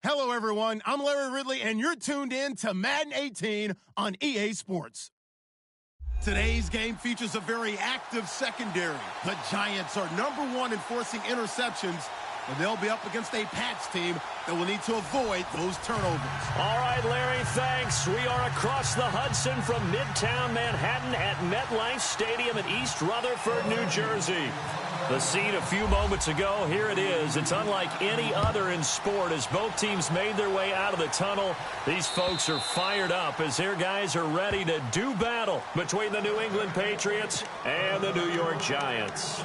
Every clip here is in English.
Hello, everyone. I'm Larry Ridley, and you're tuned in to Madden 18 on EA Sports. Today's game features a very active secondary. The Giants are #1 in forcing interceptions, and they'll be up against a Pats team that will need to avoid those turnovers. All right, Larry, thanks. We are across the Hudson from Midtown Manhattan at MetLife Stadium in East Rutherford, New Jersey. The scene a few moments ago, here it is. It's unlike any other in sport as both teams made their way out of the tunnel. These folks are fired up as their guys are ready to do battle between the New England Patriots and the New York Giants.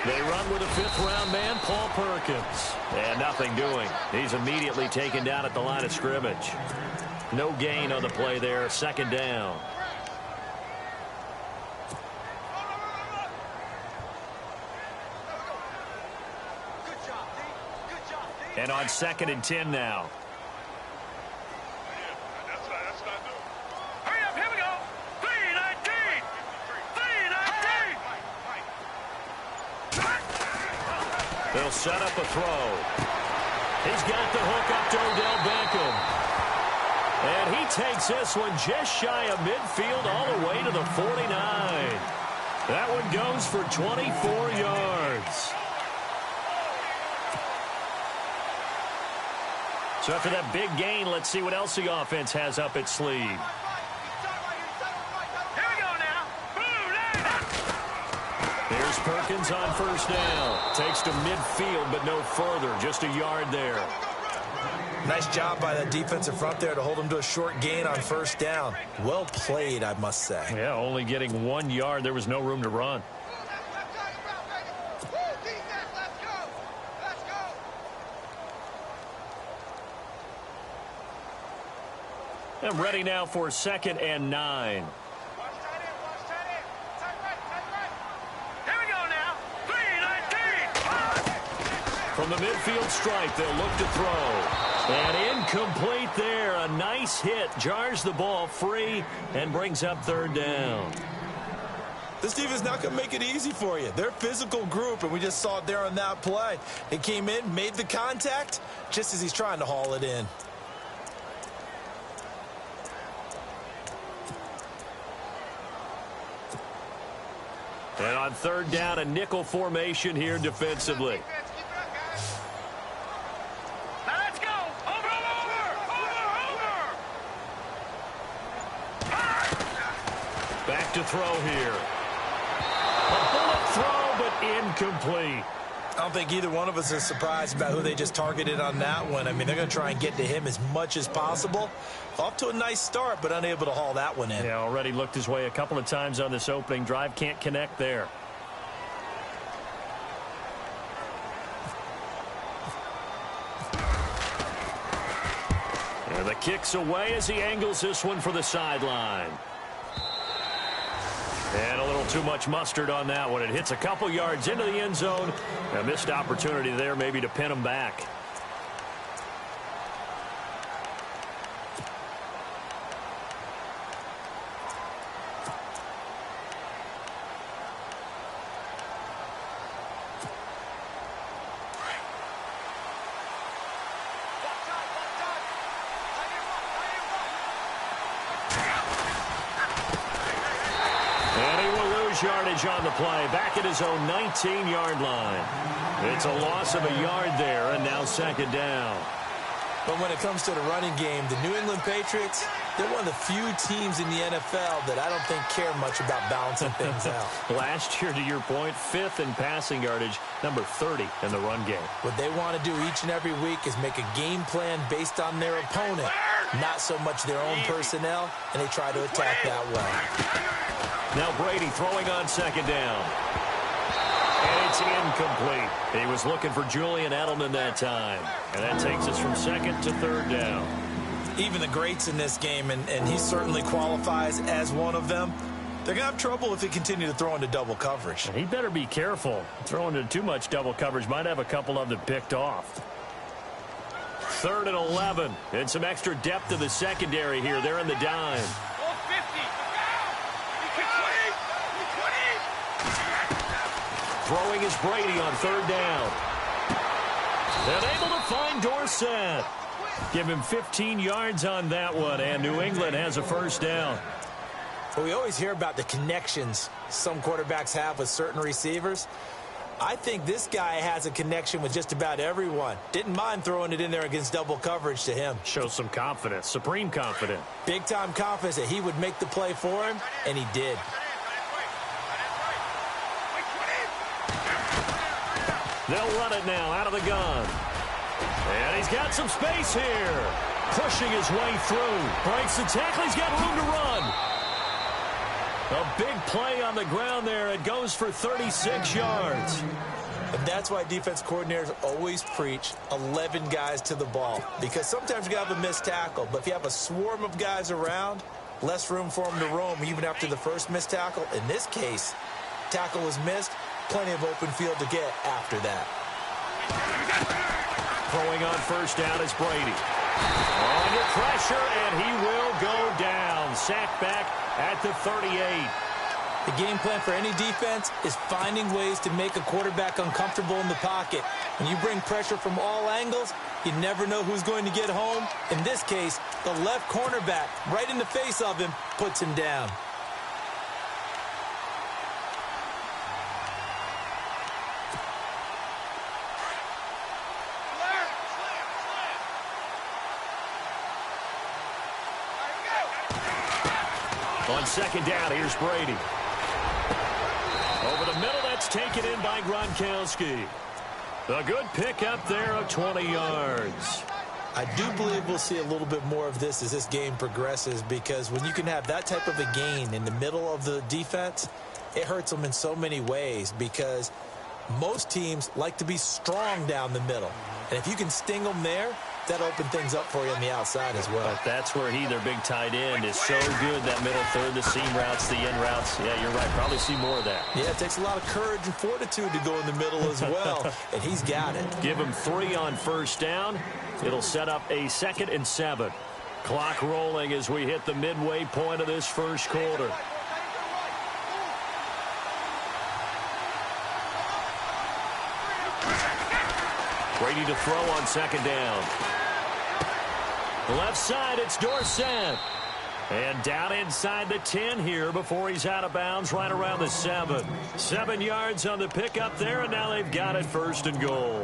They run with a fifth-round man, Paul Perkins. And nothing doing. He's immediately taken down at the line of scrimmage. No gain on the play there. Second down. And on 2nd and 10 now. They'll set up a throw. He's got the hook up to Odell Beckham. And he takes this one just shy of midfield all the way to the 49. That one goes for 24 yards. So after that big gain, let's see what else the offense has up its sleeve. Here's Perkins on first down. Takes to midfield, but no further. Just a yard there. Nice job by that defensive front there to hold him to a short gain on first down. Well played, I must say. Yeah, only getting 1 yard. There was no room to run. And ready now for 2nd and 9. From the midfield stripe, they'll look to throw. And incomplete there. A nice hit. Jars the ball free and brings up 3rd down. This defense not going to make it easy for you. They're a physical group, and we just saw it there on that play. It came in, made the contact, just as he's trying to haul it in. And on 3rd down, a nickel formation here defensively. Back to throw here. A bullet throw, but incomplete. I don't think either one of us is surprised about who they just targeted on that one. I mean, they're going to try and get to him as much as possible. Off to a nice start, but unable to haul that one in. Yeah, already looked his way a couple of times on this opening drive. Can't connect there. And the kick's away as he angles this one for the sideline. And a little too much mustard on that one. It hits a couple yards into the end zone. A missed opportunity there maybe to pin him back. Yardage on the play, back at his own 19-yard line. It's a loss of a yard there, and now 2nd down. But when it comes to the running game, the New England Patriots, they're one of the few teams in the NFL that I don't think care much about balancing things out. Last year, to your point, 5th in passing yardage, number 30 in the run game. What they want to do each and every week is make a game plan based on their opponent, not so much their own personnel, and they try to attack that way. Now Brady throwing on 2nd down. And it's incomplete. He was looking for Julian Edelman that time. And that takes us from second to third down. Even the greats in this game, and he certainly qualifies as one of them, they're going to have trouble if they continue to throw into double coverage. He better be careful. Throwing into too much double coverage might have a couple of them picked off. 3rd and 11. And some extra depth to the secondary here. They're in the dime. Throwing is Brady on 3rd down. And able to find Dorsett. Give him 15 yards on that one, and New England has a 1st down. Well, we always hear about the connections some quarterbacks have with certain receivers. I think this guy has a connection with just about everyone. Didn't mind throwing it in there against double coverage to him. Shows some confidence, supreme confidence. Big-time confidence that he would make the play for him, and he did. They'll run it now out of the gun. And he's got some space here. Pushing his way through. Breaks the tackle. He's got room to run. A big play on the ground there. It goes for 36 yards. And that's why defense coordinators always preach 11 guys to the ball. Because sometimes you have a missed tackle. But if you have a swarm of guys around, less room for them to roam even after the first missed tackle. In this case, tackle was missed. Plenty of open field to get after that. Throwing on 1st down is Brady. Under pressure, and he will go down. Sacked back at the 38. The game plan for any defense is finding ways to make a quarterback uncomfortable in the pocket. When you bring pressure from all angles, you never know who's going to get home. In this case, the left cornerback, right in the face of him, puts him down. On 2nd down, here's Brady. Over the middle, that's taken in by Gronkowski. A good pickup there of 20 yards. I do believe we'll see a little bit more of this as this game progresses, because when you can have that type of a gain in the middle of the defense, it hurts them in so many ways, because most teams like to be strong down the middle. And if you can sting them there, that'll open things up for you on the outside as well. But that's where their big tight end, is so good. That middle third, the seam routes, the in routes. Yeah, you're right. Probably see more of that. Yeah, it takes a lot of courage and fortitude to go in the middle as well, and he's got it. Give him 3 on 1st down. It'll set up a 2nd and 7. Clock rolling as we hit the midway point of this 1st quarter. Brady to throw on 2nd down. Left side, it's Dorsett. And down inside the 10 here before he's out of bounds right around the 7. 7 yards on the pickup there, and now they've got it 1st and goal.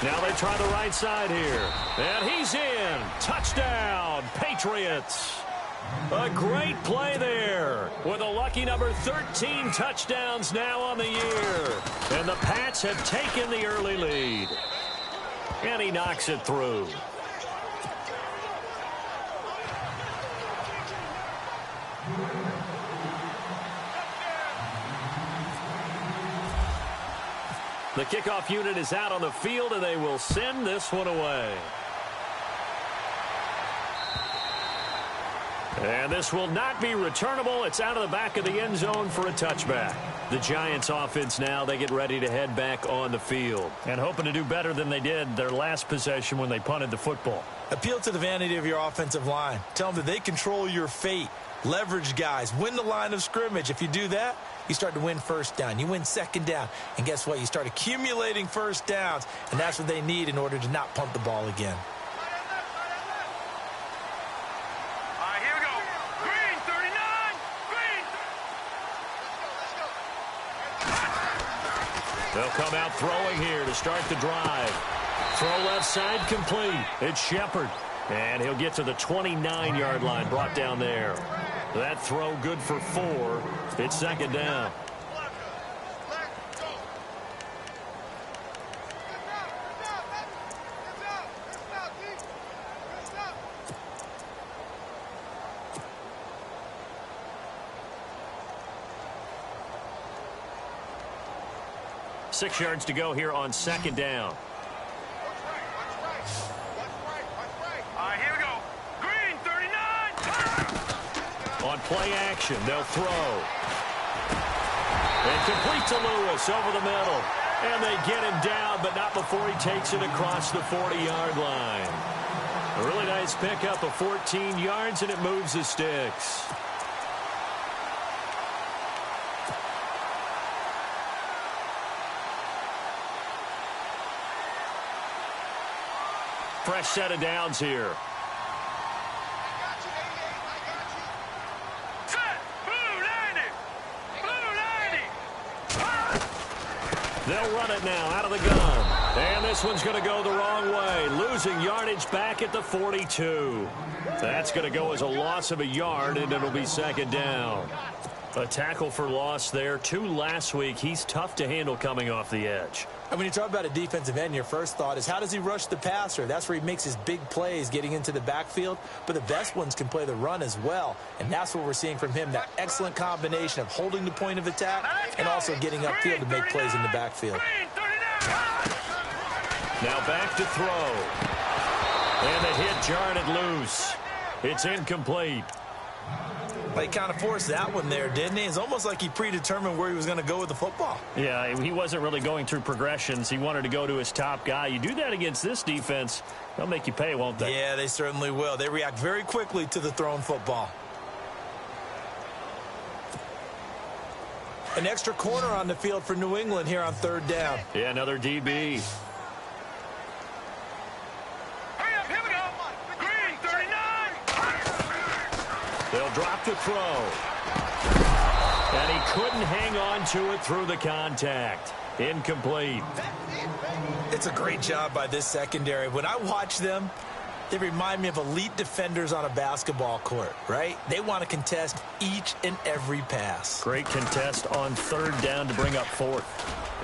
Now they try the right side here. And he's in. Touchdown, Patriots. A great play there with a lucky number 13 touchdowns now on the year. And the Pats have taken the early lead. And he knocks it through. The kickoff unit is out on the field, and they will send this one away. And this will not be returnable. It's out of the back of the end zone for a touchback. The Giants offense now, they get ready to head back on the field. And hoping to do better than they did their last possession when they punted the football. Appeal to the vanity of your offensive line. Tell them that they control your fate. Leverage guys. Win the line of scrimmage. If you do that, you start to win 1st down. You win 2nd down. And guess what? You start accumulating 1st downs. And that's what they need in order to not punt the ball again. They'll come out throwing here to start the drive. Throw left side complete. It's Shepard. And he'll get to the 29-yard line, brought down there. That throw good for 4. It's 2nd down. 6 yards to go here on second down. All right, here we go. Green, 39. On play action, they'll throw. And complete to Lewis over the middle. And they get him down, but not before he takes it across the 40-yard line. A really nice pickup of 14 yards, and it moves the sticks. Fresh set of downs here. They'll run it now out of the gun. And this one's going to go the wrong way. Losing yardage back at the 42. That's going to go as a loss of a yard, and it'll be second down. A tackle for loss there. 2 last week. He's tough to handle coming off the edge. And when you talk about a defensive end, your first thought is, how does he rush the passer? That's where he makes his big plays getting into the backfield. But the best ones can play the run as well. And that's what we're seeing from him, that excellent combination of holding the point of attack and also getting upfield to make plays in the backfield. Now back to throw. And the hit jarred loose. It's incomplete. But he kind of forced that one there, didn't he? It's almost like he predetermined where he was going to go with the football. Yeah, he wasn't really going through progressions. He wanted to go to his top guy. You do that against this defense, they'll make you pay, won't they? Yeah, they certainly will. They react very quickly to the thrown football. An extra corner on the field for New England here on third down. Yeah, another DB. They'll drop the throw. And he couldn't hang on to it through the contact. Incomplete. It's a great job by this secondary. When I watch them, they remind me of elite defenders on a basketball court, right? They want to contest each and every pass. Great contest on third down to bring up fourth.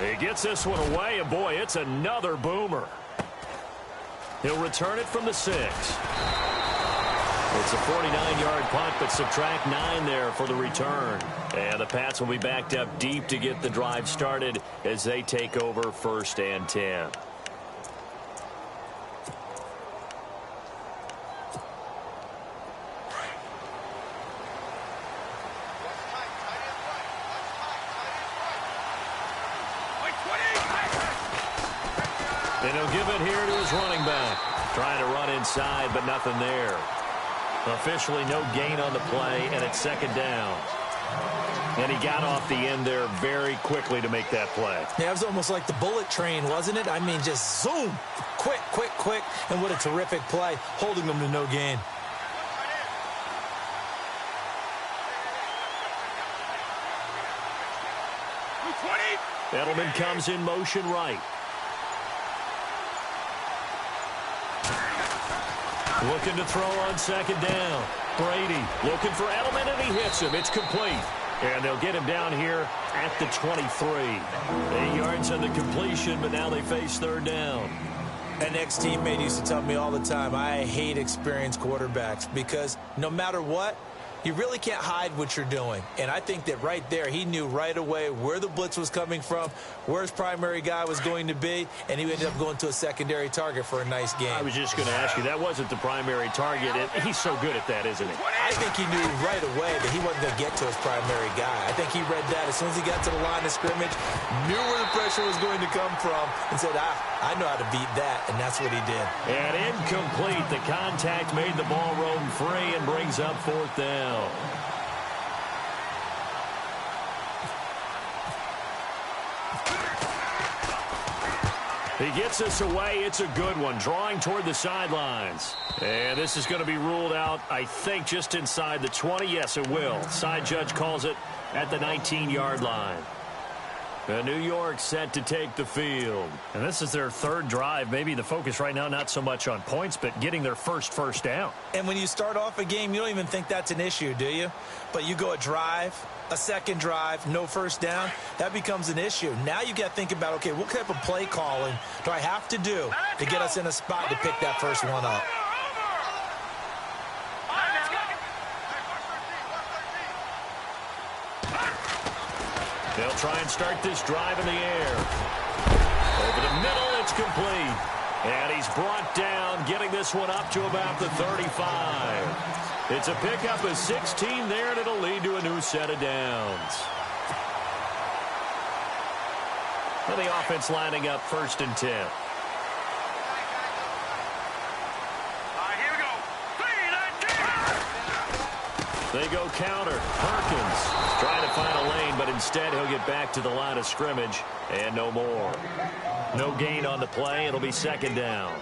He gets this one away, and boy, it's another boomer. He'll return it from the 6. It's a 49-yard punt, but subtract 9 there for the return. And the Pats will be backed up deep to get the drive started as they take over 1st and 10. And he'll give it here to his running back. Trying to run inside, but nothing there. Officially no gain on the play, and it's second down. And he got off the end there very quickly to make that play. Yeah, it was almost like the bullet train, wasn't it? I mean, just zoom. Quick, quick, quick. And what a terrific play, holding them to no gain. Edelman comes in motion right. Looking to throw on second down. Brady looking for Edelman, and he hits him. It's complete. And they'll get him down here at the 23. 8 yards on the completion, but now they face third down. An ex-teammate used to tell me all the time, I hate experienced quarterbacks because no matter what, you really can't hide what you're doing. And I think that right there, he knew right away where the blitz was coming from, where his primary guy was going to be, and he ended up going to a secondary target for a nice game. I was just going to ask you, that wasn't the primary target. He's so good at that, isn't he? I think he knew right away that he wasn't going to get to his primary guy. I think he read that as soon as he got to the line of scrimmage, knew where the pressure was going to come from, and said, I know how to beat that, and that's what he did. And incomplete. The contact made the ball roam free and brings up fourth down. He gets us away. It's a good one. Drawing toward the sidelines. And this is going to be ruled out, I think, just inside the 20. Yes, it will. Side judge calls it at the 19-yard line. New York set to take the field. And this is their third drive. Maybe the focus right now not so much on points, but getting their first down. And when you start off a game, you don't even think that's an issue, do you? But you go a drive, a second drive, no first down, that becomes an issue. Now you got to think about, okay, what type of play calling do I have to do to get us in a spot to pick that first one up? They'll try and start this drive in the air. Over the middle, it's complete. And he's brought down, getting this one up to about the 35. It's a pickup of 16 there, and it'll lead to a new set of downs. And the offense lining up 1st and 10. Here we go. They go counter. Perkins trying to find a lane, but instead he'll get back to the line of scrimmage and no more. No gain on the play. It'll be 2nd down.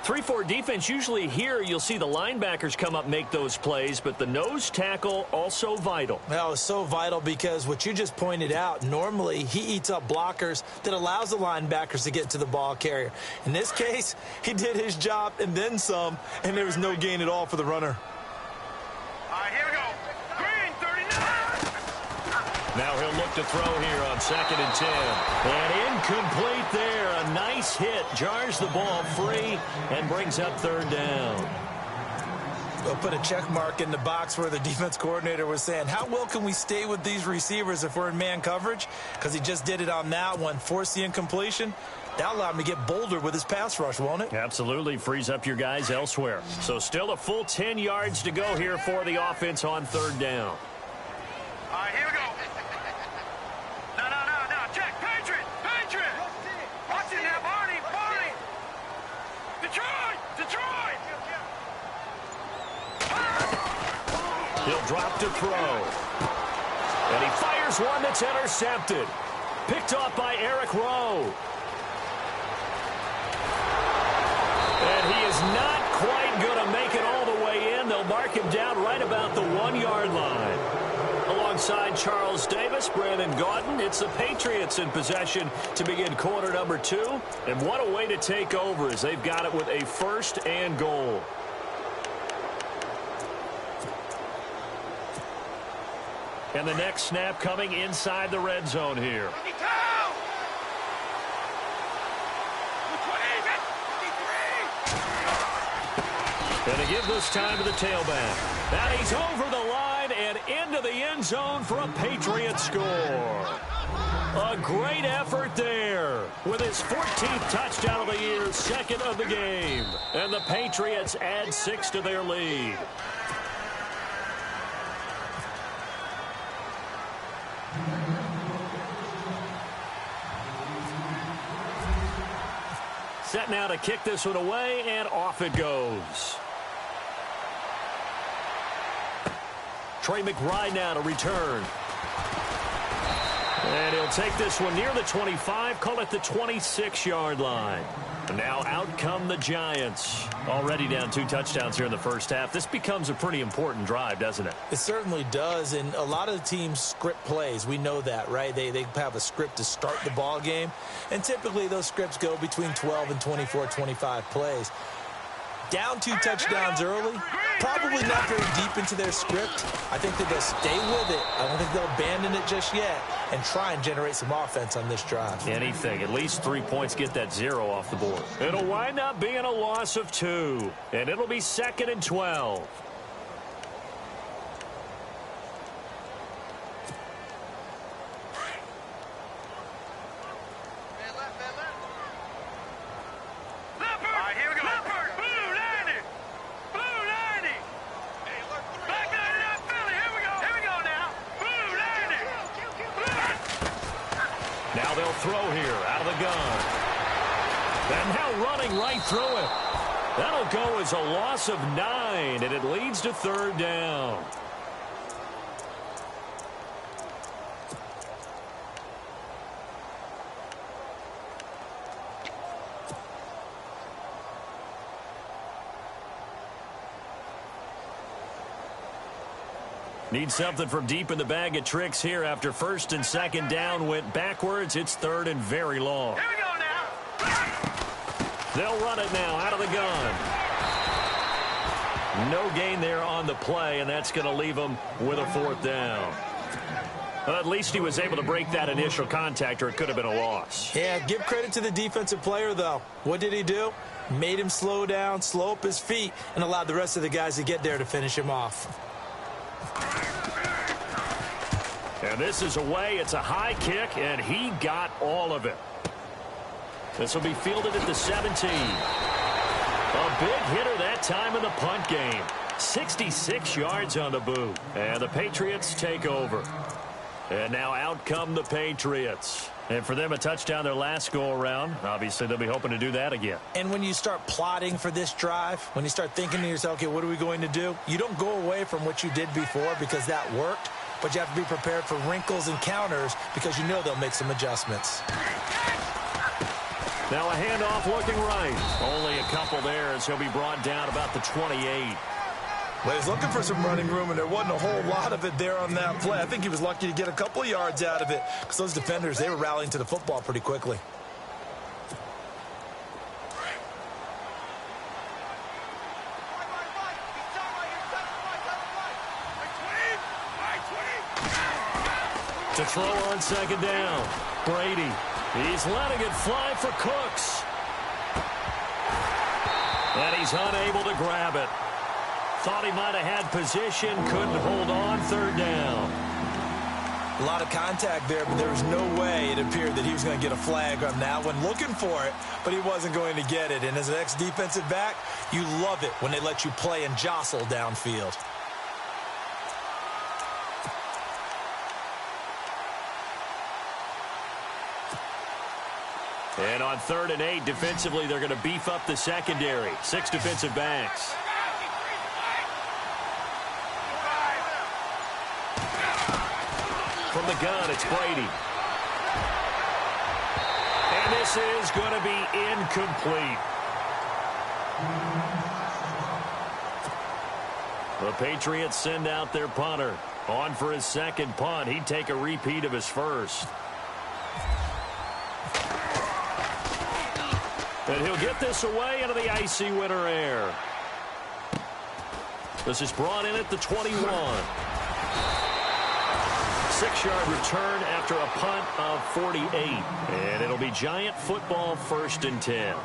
3-4 defense, usually here you'll see the linebackers come up, make those plays, but the nose tackle also vital. Well, it's so vital because what you just pointed out, normally he eats up blockers that allows the linebackers to get to the ball carrier. In this case, he did his job and then some, and there was no gain at all for the runner. Here we go. Green, 39. Now he'll look to throw here on 2nd and 10. And incomplete there. A nice hit. Jars the ball free and brings up 3rd down. We'll put a check mark in the box where the defense coordinator was saying, how well can we stay with these receivers if we're in man coverage? Because he just did it on that one. Forced the incompletion. That allowed him to get bolder with his pass rush, won't it? Absolutely. Frees up your guys elsewhere. So still a full 10 yards to go here for the offense on 3rd down. Here we go. No. Check. Patriot. Watch it now, Barney. Detroit. He'll drop to throw. And he fires one that's intercepted. Picked off by Eric Rowe. And he is not quite going to make it all the way in. They'll mark him down right about the 1-yard line. Alongside Charles Davis, Brandon Gaudin, it's the Patriots in possession to begin quarter number 2. And what a way to take over as they've got it with a 1st and goal. And the next snap coming inside the red zone here. And to give this time to the tailback. And he's over the line and into the end zone for a Patriot score. A great effort there with his 14th touchdown of the year, 2nd of the game. And the Patriots add 6 to their lead. Set now to kick this one away, and off it goes. Trey McBride now to return. And he'll take this one near the 25, call it the 26-yard line. And now out come the Giants. Already down 2 touchdowns here in the first half. This becomes a pretty important drive, doesn't it? It certainly does, and a lot of the teams script plays. We know that, right? They have a script to start the ball game, and typically those scripts go between 12 and 24, 25 plays. Down 2 touchdowns early, probably not very deep into their script. I think that they'll stay with it. I don't think they'll abandon it just yet and try and generate some offense on this drive. Anything. At least 3 points, get that 0 off the board. It'll wind up being a loss of 2, and it'll be 2nd and 12. Now they'll throw here out of the gun. And now running right through it. That'll go as a loss of 9, and it leads to 3rd down. Need something from deep in the bag of tricks here after 1st and 2nd down went backwards. It's 3rd and very long. Here we go now. They'll run it now out of the gun. No gain there on the play, and that's going to leave them with a 4th down. Well, at least he was able to break that initial contact, or it could have been a loss. Yeah, give credit to the defensive player, though. What did he do? Made him slow down, slow up his feet, and allowed the rest of the guys to get there to finish him off. And this is away. It's a high kick, and he got all of it. This will be fielded at the 17. A big hitter that time in the punt game. 66 yards on the boot. And the Patriots take over. And now out come the Patriots. And for them, a touchdown their last go-around. Obviously, they'll be hoping to do that again. And when you start plotting for this drive, when you start thinking to yourself, okay, what are we going to do? You don't go away from what you did before because that worked. But you have to be prepared for wrinkles and counters because you know they'll make some adjustments. Now a handoff looking right. Only a couple there as he'll be brought down about the 28. Well, he's looking for some running room, and there wasn't a whole lot of it there on that play. I think he was lucky to get a couple of yards out of it because those defenders, they were rallying to the football pretty quickly. To throw on second down. Brady. He's letting it fly for Cooks. And he's unable to grab it. Thought he might have had position. Couldn't hold on. Third down. A lot of contact there, but there was no way it appeared that he was going to get a flag on that one. Looking for it, but he wasn't going to get it. And as an ex-defensive back, you love it when they let you play and jostle downfield. And on 3rd and 8, defensively, they're going to beef up the secondary. 6 defensive backs. From the gun, it's Brady. And this is going to be incomplete. The Patriots send out their punter. On for his second punt. He'd take a repeat of his first. And he'll get this away into the icy winter air. This is brought in at the 21. 6-yard return after a punt of 48. And it'll be Giant football 1st and 10.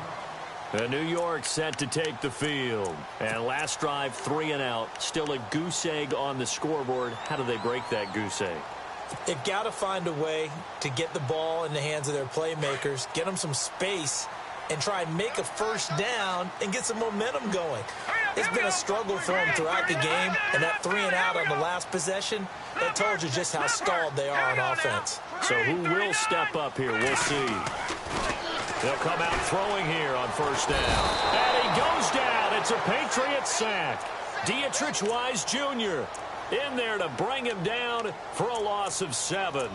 And New York set to take the field. And last drive, 3 and out. Still a goose egg on the scoreboard. How do they break that goose egg? They've got to find a way to get the ball in the hands of their playmakers, get them some space, and try and make a first down and get some momentum going. It's been a struggle for them throughout the game, and that 3 and out on the last possession, that told you just how stalled they are on offense. So who will step up here? We'll see. They'll come out throwing here on 1st down. And he goes down. It's a Patriots sack. Dietrich Wise Jr. in there to bring him down for a loss of 7.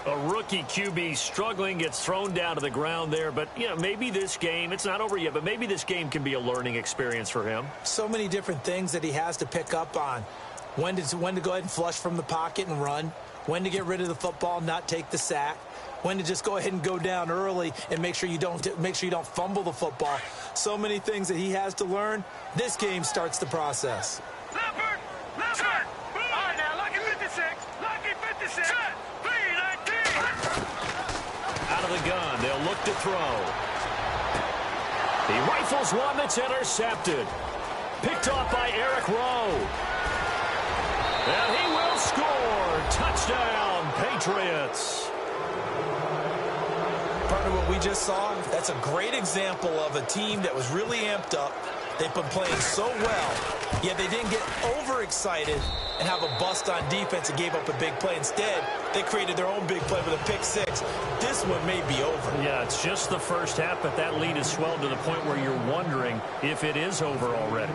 A rookie QB struggling, gets thrown down to the ground there. But, you know, maybe this game, it's not over yet, but maybe this game can be a learning experience for him. So many different things that he has to pick up on. When to go ahead and flush from the pocket and run. When to get rid of the football, not take the sack. When to just go ahead and go down early and make sure you don't fumble the football. So many things that he has to learn. This game starts the process. Leopard! Leopard! All right, now, lucky 56. Lucky 56. Out of the gun, they'll look to throw. He rifles one that's intercepted. Picked off by Eric Rowe. And he will score. Touchdown, Patriots. Part of what we just saw, that's a great example of a team that was really amped up. They've been playing so well, yet they didn't get overexcited and have a bust on defense and gave up a big play. Instead, they created their own big play with a pick 6. This one may be over. Yeah, it's just the first half, but that lead has swelled to the point where you're wondering if it is over already.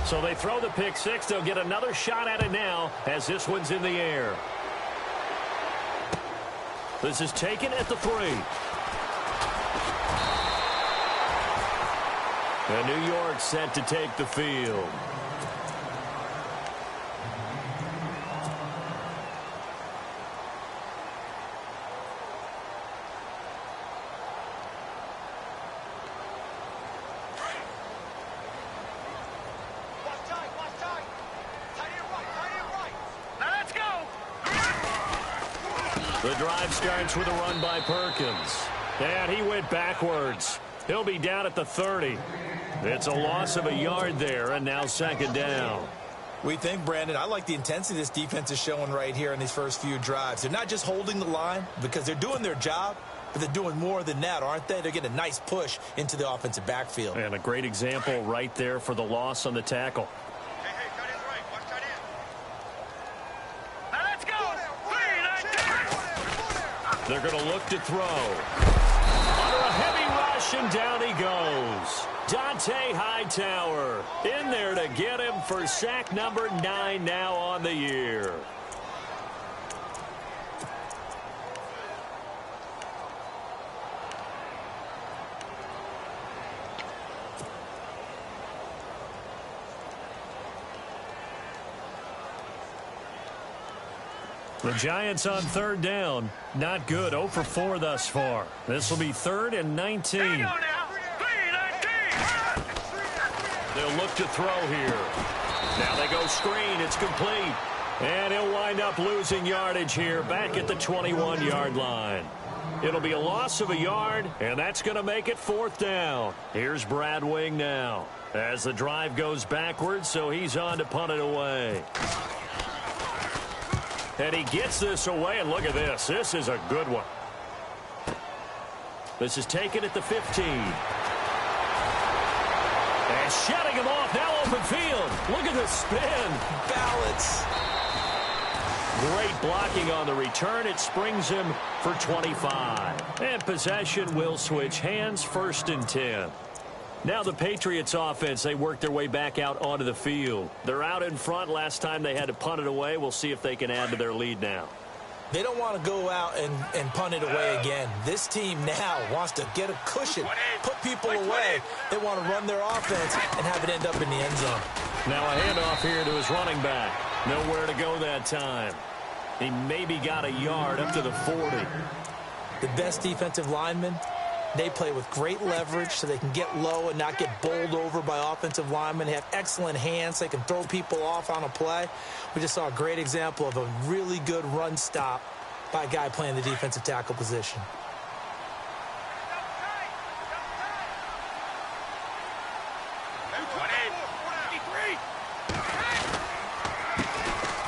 So they throw the pick 6. They'll get another shot at it now as this one's in the air. This is taken at the 3. And New York set to take the field. The drive starts with a run by Perkins. And he went backwards. He'll be down at the 30. It's a loss of a yard there, and now 2nd down. We think, Brandon, I like the intensity this defense is showing right here in these first few drives. They're not just holding the line because they're doing their job, but they're doing more than that, aren't they? They're getting a nice push into the offensive backfield. And a great example right there for the loss on the tackle. Hey, tight end right. Watch tight end. Now let's go. 3, 19. They're going to look to throw. Under a heavy rush, and down he goes. Dante Hightower in there to get him for sack number 9 now on the year. The Giants on third down. Not good. 0 for 4 thus far. This will be 3rd and 19. Hang on now. 3, 19. They'll look to throw here. Now they go screen. It's complete. And he'll wind up losing yardage here back at the 21-yard line. It'll be a loss of a yard, and that's going to make it 4th down. Here's Brad Wing now as the drive goes backwards, so he's on to punt it away. And he gets this away, and look at this. This is a good one. This is taken at the 15. And shutting him off, now open field. Look at the spin. Balance. Great blocking on the return. It springs him for 25. And possession will switch hands, 1st and 10. Now the Patriots offense, they work their way back out onto the field. They're out in front. Last time they had to punt it away. We'll see if they can add to their lead now. They don't want to go out and punt it away again. This team now wants to get a cushion, put people away. They want to run their offense and have it end up in the end zone. Now a handoff here to his running back. Nowhere to go that time. He maybe got a yard up to the 40. The best defensive linemen, they play with great leverage so they can get low and not get bowled over by offensive linemen. They have excellent hands. They can throw people off on a play. We just saw a great example of a really good run stop by a guy playing the defensive tackle position.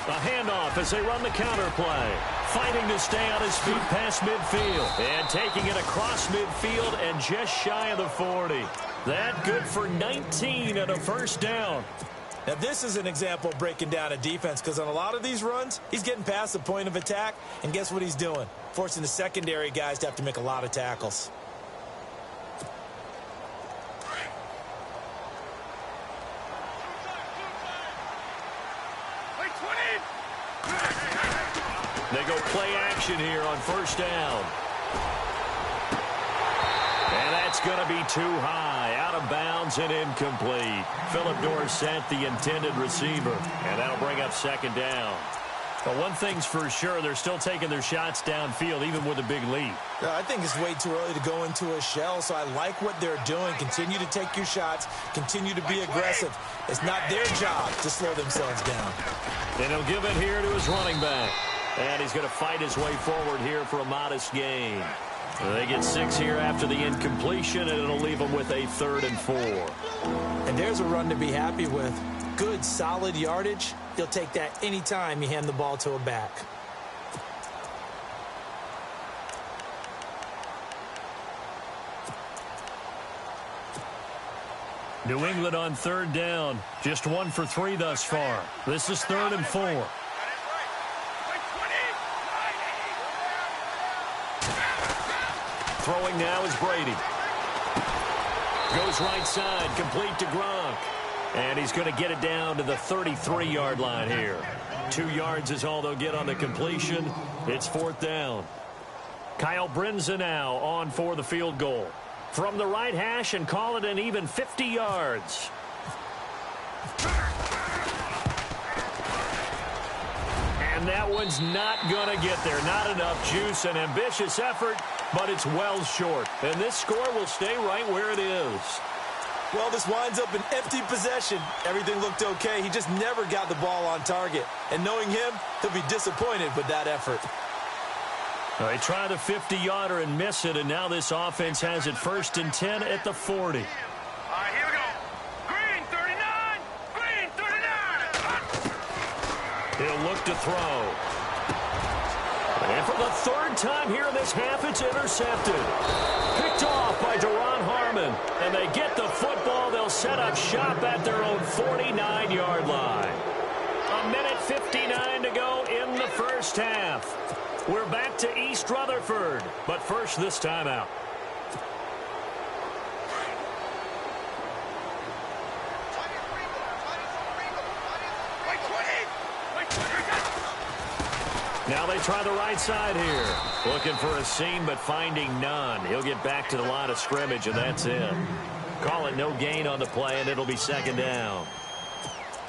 A handoff as they run the counter play. Fighting to stay on his feet past midfield. And taking it across midfield and just shy of the 40. That good for 19 and a 1st down. Now, this is an example of breaking down a defense because on a lot of these runs, he's getting past the point of attack, and guess what he's doing? Forcing the secondary guys to have to make a lot of tackles. They go play action here on 1st down. And that's going to be too high. Out of bounds and incomplete. Philip Dorsett, the intended receiver. And that'll bring up 2nd down. But one thing's for sure, they're still taking their shots downfield, even with a big lead. I think it's way too early to go into a shell, so I like what they're doing. Continue to take your shots. Continue to be aggressive. It's not their job to slow themselves down. And he'll give it here to his running back. And he's going to fight his way forward here for a modest gain. They get 6 here after the incompletion, and it'll leave them with a 3rd and 4. And there's a run to be happy with. Good, solid yardage. You'll take that anytime you hand the ball to a back. New England on 3rd down. Just 1 for 3 thus far. This is 3rd and 4. Throwing now is Brady. Goes right side, complete to Gronk. And he's going to get it down to the 33-yard line here. 2 yards is all they'll get on the completion. It's 4th down. Kyle Brinza now on for the field goal. From the right hash and call it an even 50 yards. And that one's not going to get there. Not enough juice. An ambitious effort, but it's well short. And this score will stay right where it is. Well, this winds up an empty possession. Everything looked okay. He just never got the ball on target. And knowing him, he'll be disappointed with that effort. They try the 50-yarder and miss it, and now this offense has it 1st and 10 at the 40. All right, here we go. Green 39. Green 39. He'll look to throw. And for the third time here in this half, it's intercepted. Picked off by Duron Harmon. And they get the football. They'll set up shop at their own 49-yard line. 1:59 to go in the first half. We're back to East Rutherford. But first, this timeout. Now they try the right side here. Looking for a seam, but finding none. He'll get back to the line of scrimmage, and that's it. Call it no gain on the play, and it'll be second down.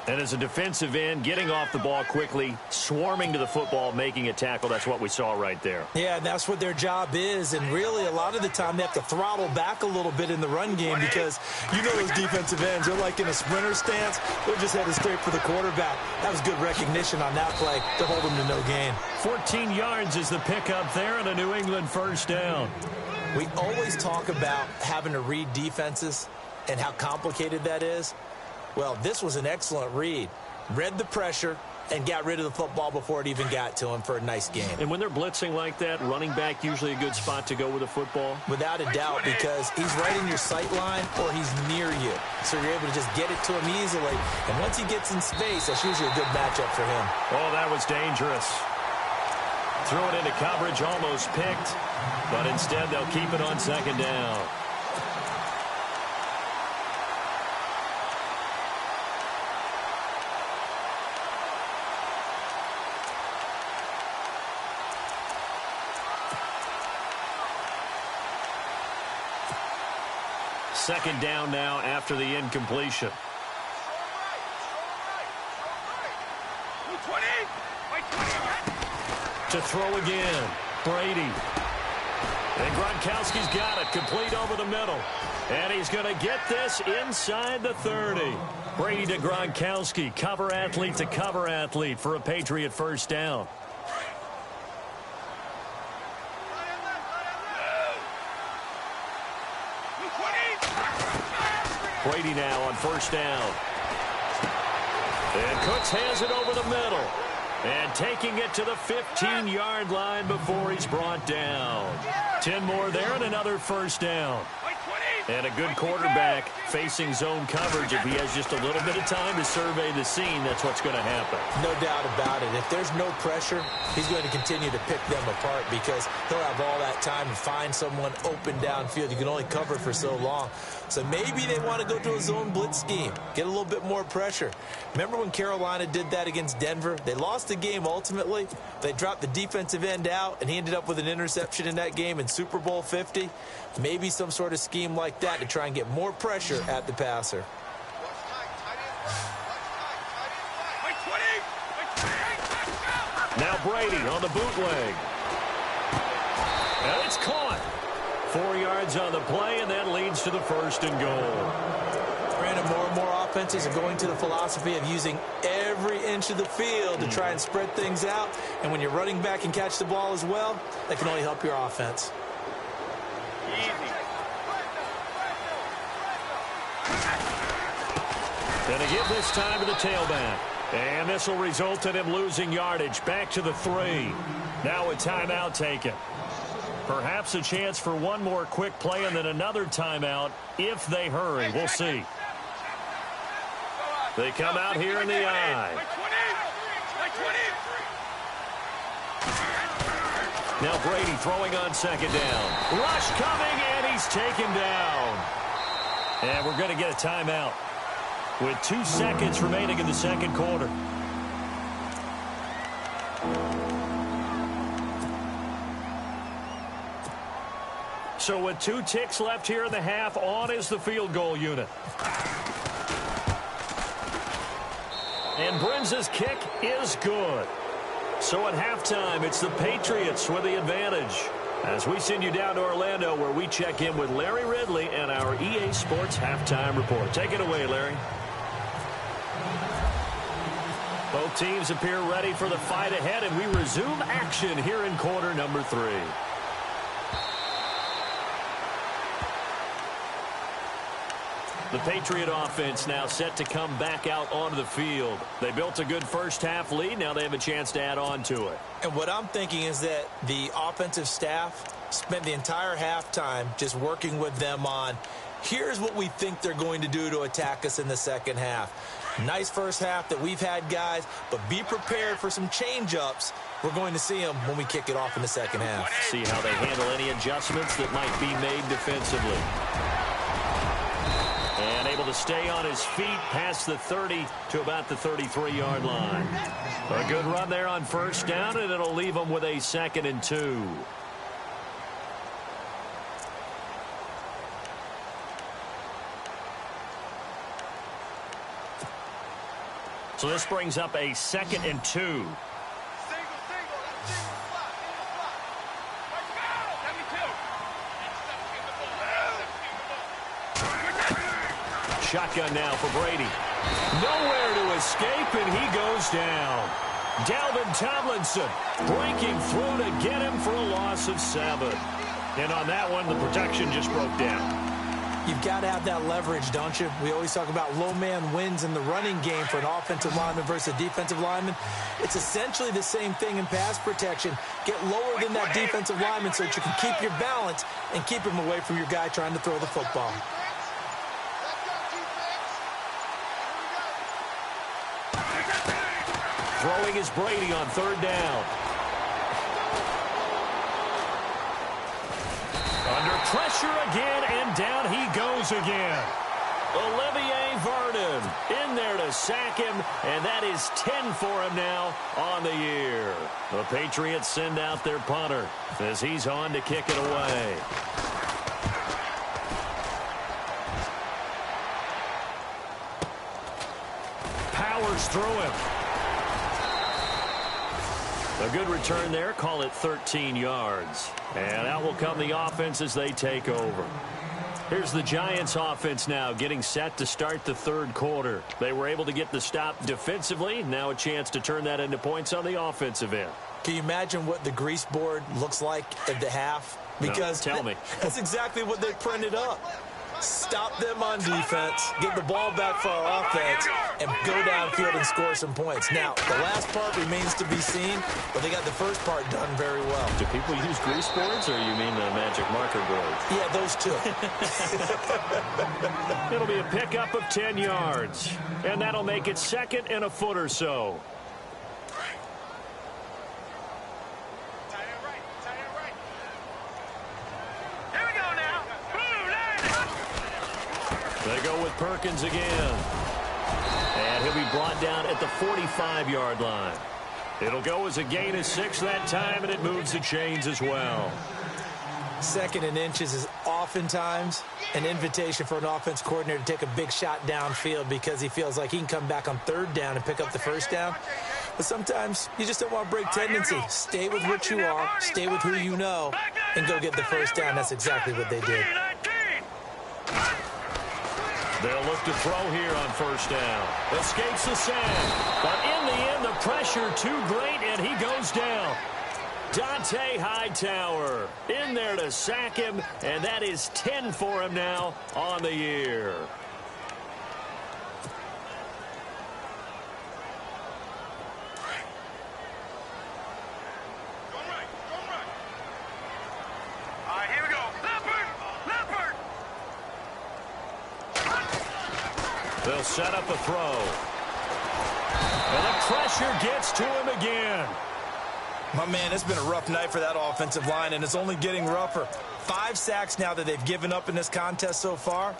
And as a defensive end, getting off the ball quickly, swarming to the football, making a tackle, that's what we saw right there. Yeah, and that's what their job is. And really, a lot of the time, they have to throttle back a little bit in the run game because you know those defensive ends, they're like in a sprinter stance. They're just headed straight for the quarterback. That was good recognition on that play to hold them to no gain. 14 yards is the pickup there and a New England first down. We always talk about having to read defenses and how complicated that is. Well, this was an excellent read. Read the pressure and got rid of the football before it even got to him for a nice game. And when they're blitzing like that, running back usually a good spot to go with the football? Without a doubt, because he's right in your sight line or he's near you. So you're able to just get it to him easily. And once he gets in space, that's usually a good matchup for him. Oh, that was dangerous. Throw it into coverage, almost picked. But instead, they'll keep it on second down. Second down now after the incompletion. To throw again. Brady. And Gronkowski's got it. Complete over the middle. And he's going to get this inside the 30. Brady to Gronkowski. Cover athlete to cover athlete for a Patriot first down. Brady now on first down. And Cooks has it over the middle. And taking it to the 15-yard line before he's brought down. 10 more there and another first down. And a good quarterback facing zone coverage. If he has just a little bit of time to survey the scene, that's what's going to happen. No doubt about it. If there's no pressure, he's going to continue to pick them apart because he'll have all that time to find someone open downfield. You can only cover for so long. So maybe they want to go to a zone blitz scheme, get a little bit more pressure. Remember when Carolina did that against Denver? They lost the game ultimately. They dropped the defensive end out, and he ended up with an interception in that game in Super Bowl 50. Maybe some sort of scheme like that to try and get more pressure at the passer. Now Brady on the bootleg. And it's caught. 4 yards on the play, and that leads to the first and goal. Brandon, more and more offenses are going to the philosophy of using every inch of the field to try and spread things out. And when you're running back and catch the ball as well, that can only help your offense. Going to give this time to the tailback. And this will result in him losing yardage. Back to the 3. Now a timeout taken. Perhaps a chance for one more quick play and then another timeout if they hurry. We'll see. They come out here in the I. Now Brady throwing on second down. Rush coming, and he's taken down. And we're going to get a timeout with 2 seconds remaining in the second quarter. So with 2 ticks left here in the half, on is the field goal unit. And Brin's kick is good. So at halftime, it's the Patriots with the advantage. As we send you down to Orlando, where we check in with Larry Ridley and our EA Sports Halftime Report. Take it away, Larry. Both teams appear ready for the fight ahead, and we resume action here in quarter number 3. The Patriot offense now set to come back out onto the field. They built a good first-half lead. Now they have a chance to add on to it. And what I'm thinking is that the offensive staff spent the entire halftime just working with them on, here's what we think they're going to do to attack us in the second half. Nice first half that we've had, guys, but be prepared for some change-ups. We're going to see them when we kick it off in the second half. See how they handle any adjustments that might be made defensively. And able to stay on his feet past the 30 to about the 33-yard line. A good run there on first down, and it'll leave them with a 2nd and 2. So this brings up a 2nd and 2. Shotgun now for Brady. Nowhere to escape, and he goes down. Dalvin Tomlinson breaking through to get him for a loss of 7. And on that one, the protection just broke down. You've got to have that leverage, don't you? We always talk about low man wins in the running game for an offensive lineman versus a defensive lineman. It's essentially the same thing in pass protection. Get lower than that defensive lineman so that you can keep your balance and keep him away from your guy trying to throw the football. Throwing is Brady on 3rd down. Under pressure again, and down he goes again. Olivier Vernon in there to sack him, and that is 10 for him now on the year. The Patriots send out their punter as he's on to kick it away. Powers through him. A good return there. Call it 13 yards. And out will come the offense as they take over. Here's the Giants offense now getting set to start the 3rd quarter. They were able to get the stop defensively. Now a chance to turn that into points on the offensive end. Can you imagine what the grease board looks like at the half? Because no, tell me. That's exactly what they printed up. Stop them on defense, get the ball back for our offense, and go downfield and score some points. Now, the last part remains to be seen, but they got the first part done very well. Do people use grease boards, or you mean the magic marker board? Yeah, those two. It'll be a pickup of 10 yards, and that'll make it 2nd and a foot or so. They go with Perkins again. And he'll be brought down at the 45-yard line. It'll go as a gain of 6 that time, and it moves the chains as well. 2nd and inches is oftentimes an invitation for an offense coordinator to take a big shot downfield because he feels like he can come back on 3rd down and pick up the first down. But sometimes you just don't want to break tendency. Stay with what you are, stay with who you know, and go get the first down. That's exactly what they did. They'll look to throw here on first down. Escapes the sack. But in the end, the pressure too great, and he goes down. Dante Hightower in there to sack him, and that is 10 for him now on the year. All right, here we go. Leopard! They'll set up a throw. And the pressure gets to him again. My man, it's been a rough night for that offensive line, and it's only getting rougher. 5 sacks now that they've given up in this contest so far.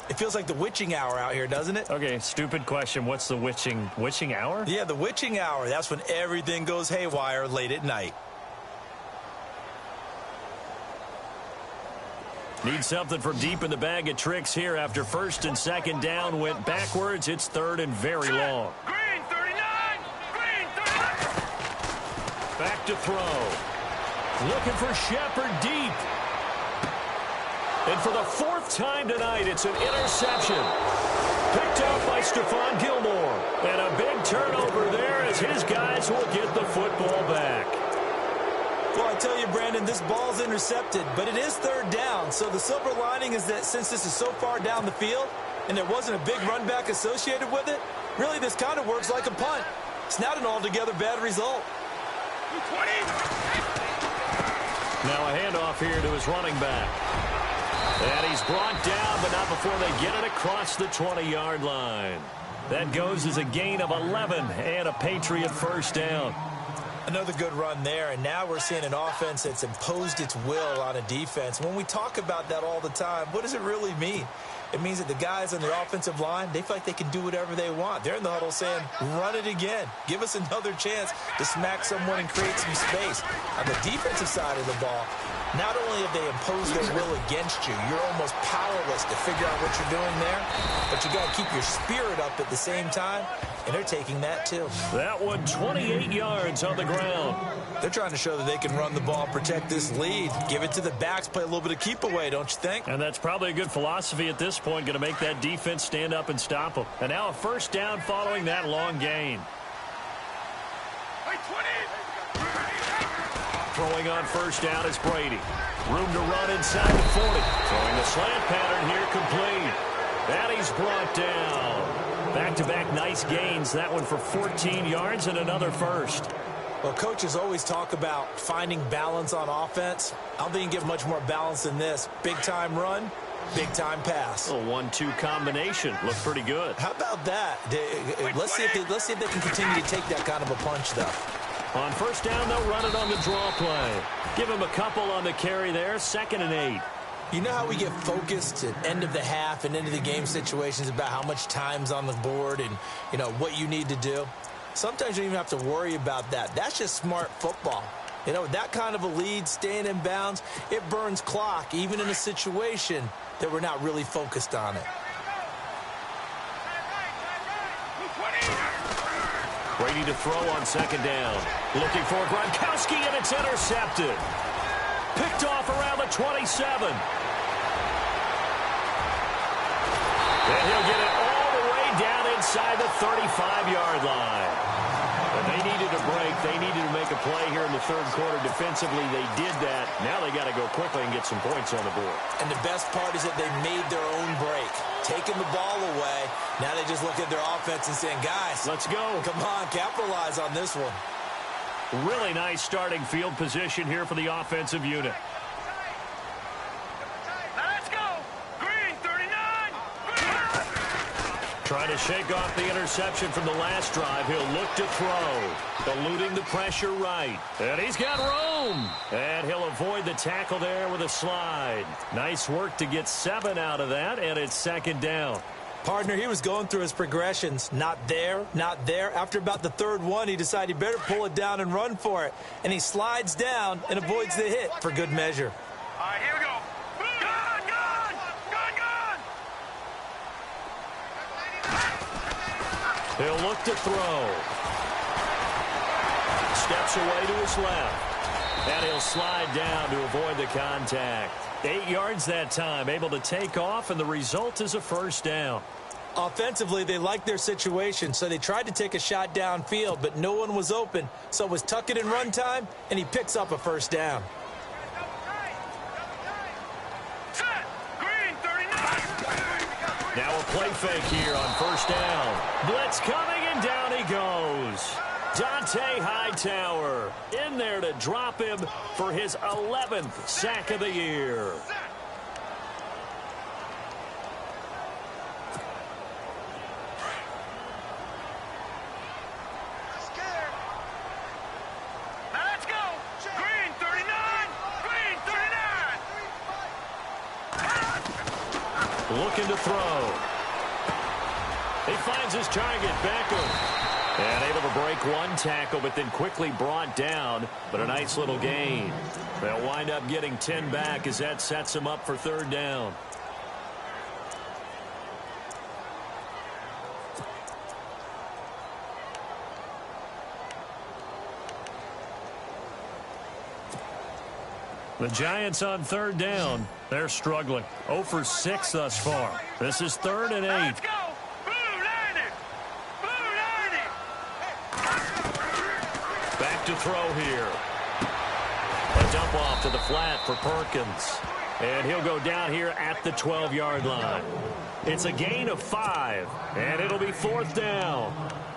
It feels like the witching hour out here, doesn't it? Okay, stupid question. What's the witching hour? Yeah, the witching hour. That's when everything goes haywire late at night. Need something from deep in the bag of tricks here after 1st and 2nd down went backwards. It's 3rd and very long. Green 39! Green 39! Back to throw. Looking for Shepard deep. And for the 4th time tonight, it's an interception. Picked up by Stephon Gilmore. And a big turnover there as his guys will get the football back. Well, I tell you, Brandon, this ball's intercepted, but it is 3rd down. So the silver lining is that since this is so far down the field, and there wasn't a big run back associated with it, really this kind of works like a punt. It's not an altogether bad result. 20. Now a handoff here to his running back. And he's brought down, but not before they get it across the 20-yard line. That goes as a gain of 11 and a Patriot first down. Another good run there, and now we're seeing an offense that's imposed its will on a defense. When we talk about that all the time, what does it really mean? It means that the guys on the offensive line, they feel like they can do whatever they want. They're in the huddle saying, run it again. Give us another chance to smack someone and create some space. On the defensive side of the ball, not only have they imposed their will against you, you're almost powerless to figure out what you're doing there, but you got to keep your spirit up at the same time, and they're taking that too. That one 28 yards on the ground. They're trying to show that they can run the ball, protect this lead, give it to the backs, play a little bit of keep away, don't you think? And that's probably a good philosophy at this point, going to make that defense stand up and stop them. And now a first down following that long gain. Throwing on first down is Brady. Room to run inside the 40. Throwing the slant pattern here complete. And he's brought down. Back-to-back nice gains. That one for 14 yards and another first. Well, coaches always talk about finding balance on offense. I don't think you can get much more balance than this. Big-time run, big-time pass. A 1-2 combination. Looked pretty good. How about that? Let's see if they can continue to take that kind of a punch, though. On first down, they'll run it on the draw play. Give him a couple on the carry there. 2nd and 8. You know how we get focused at end of the half and end of the game situations about how much time's on the board and, you know, what you need to do? Sometimes you don't even have to worry about that. That's just smart football. You know, that kind of a lead, staying in bounds, it burns clock, even in a situation that we're not really focused on it. Brady to throw on 2nd down. Looking for Gronkowski, and it's intercepted. Picked off around the 27. And he'll get it all the way down inside the 35-yard line. But they needed a break. They needed to make a play here in the 3rd quarter. Defensively, they did that. Now they got to go quickly and get some points on the board. And the best part is that they made their own break. Taking the ball away. Now they just look at their offense and saying, guys, let's go. Come on, capitalize on this one. Really nice starting field position here for the offensive unit. Let's go. Green 39. Trying to shake off the interception from the last drive. He'll look to throw. Eluding the pressure right. And he's got room. And he'll avoid the tackle there with a slide. Nice work to get 7 out of that, and it's 2nd down. Partner, he was going through his progressions. Not there, not there. After about the 3rd one, he decided he better pull it down and run for it. And he slides down and avoids the hit for good measure. All right, here we go. Gun, gun, gun, gun. He'll look to throw. Steps away to his left. And he'll slide down to avoid the contact. 8 yards that time, able to take off, and the result is a first down. Offensively, they liked their situation, so they tried to take a shot downfield, but no one was open. So it was tuck it in run time, and he picks up a first down. Set. Green 39. Now a play fake here on first down. Blitz coming, and down he goes. Dante Hightower in there to drop him for his 11th sack of the year. Now let's go. Green 39. Green 39. Looking to throw. He finds his target, Beckham. And able to break one tackle, but then quickly brought down. But a nice little gain. They'll wind up getting 10 back as that sets them up for 3rd down. The Giants on 3rd down. They're struggling. 0 for 6 thus far. This is 3rd and 8. Let's go. To throw here. A dump off to the flat for Perkins. And he'll go down here at the 12-yard line. It's a gain of 5, and it'll be 4th down.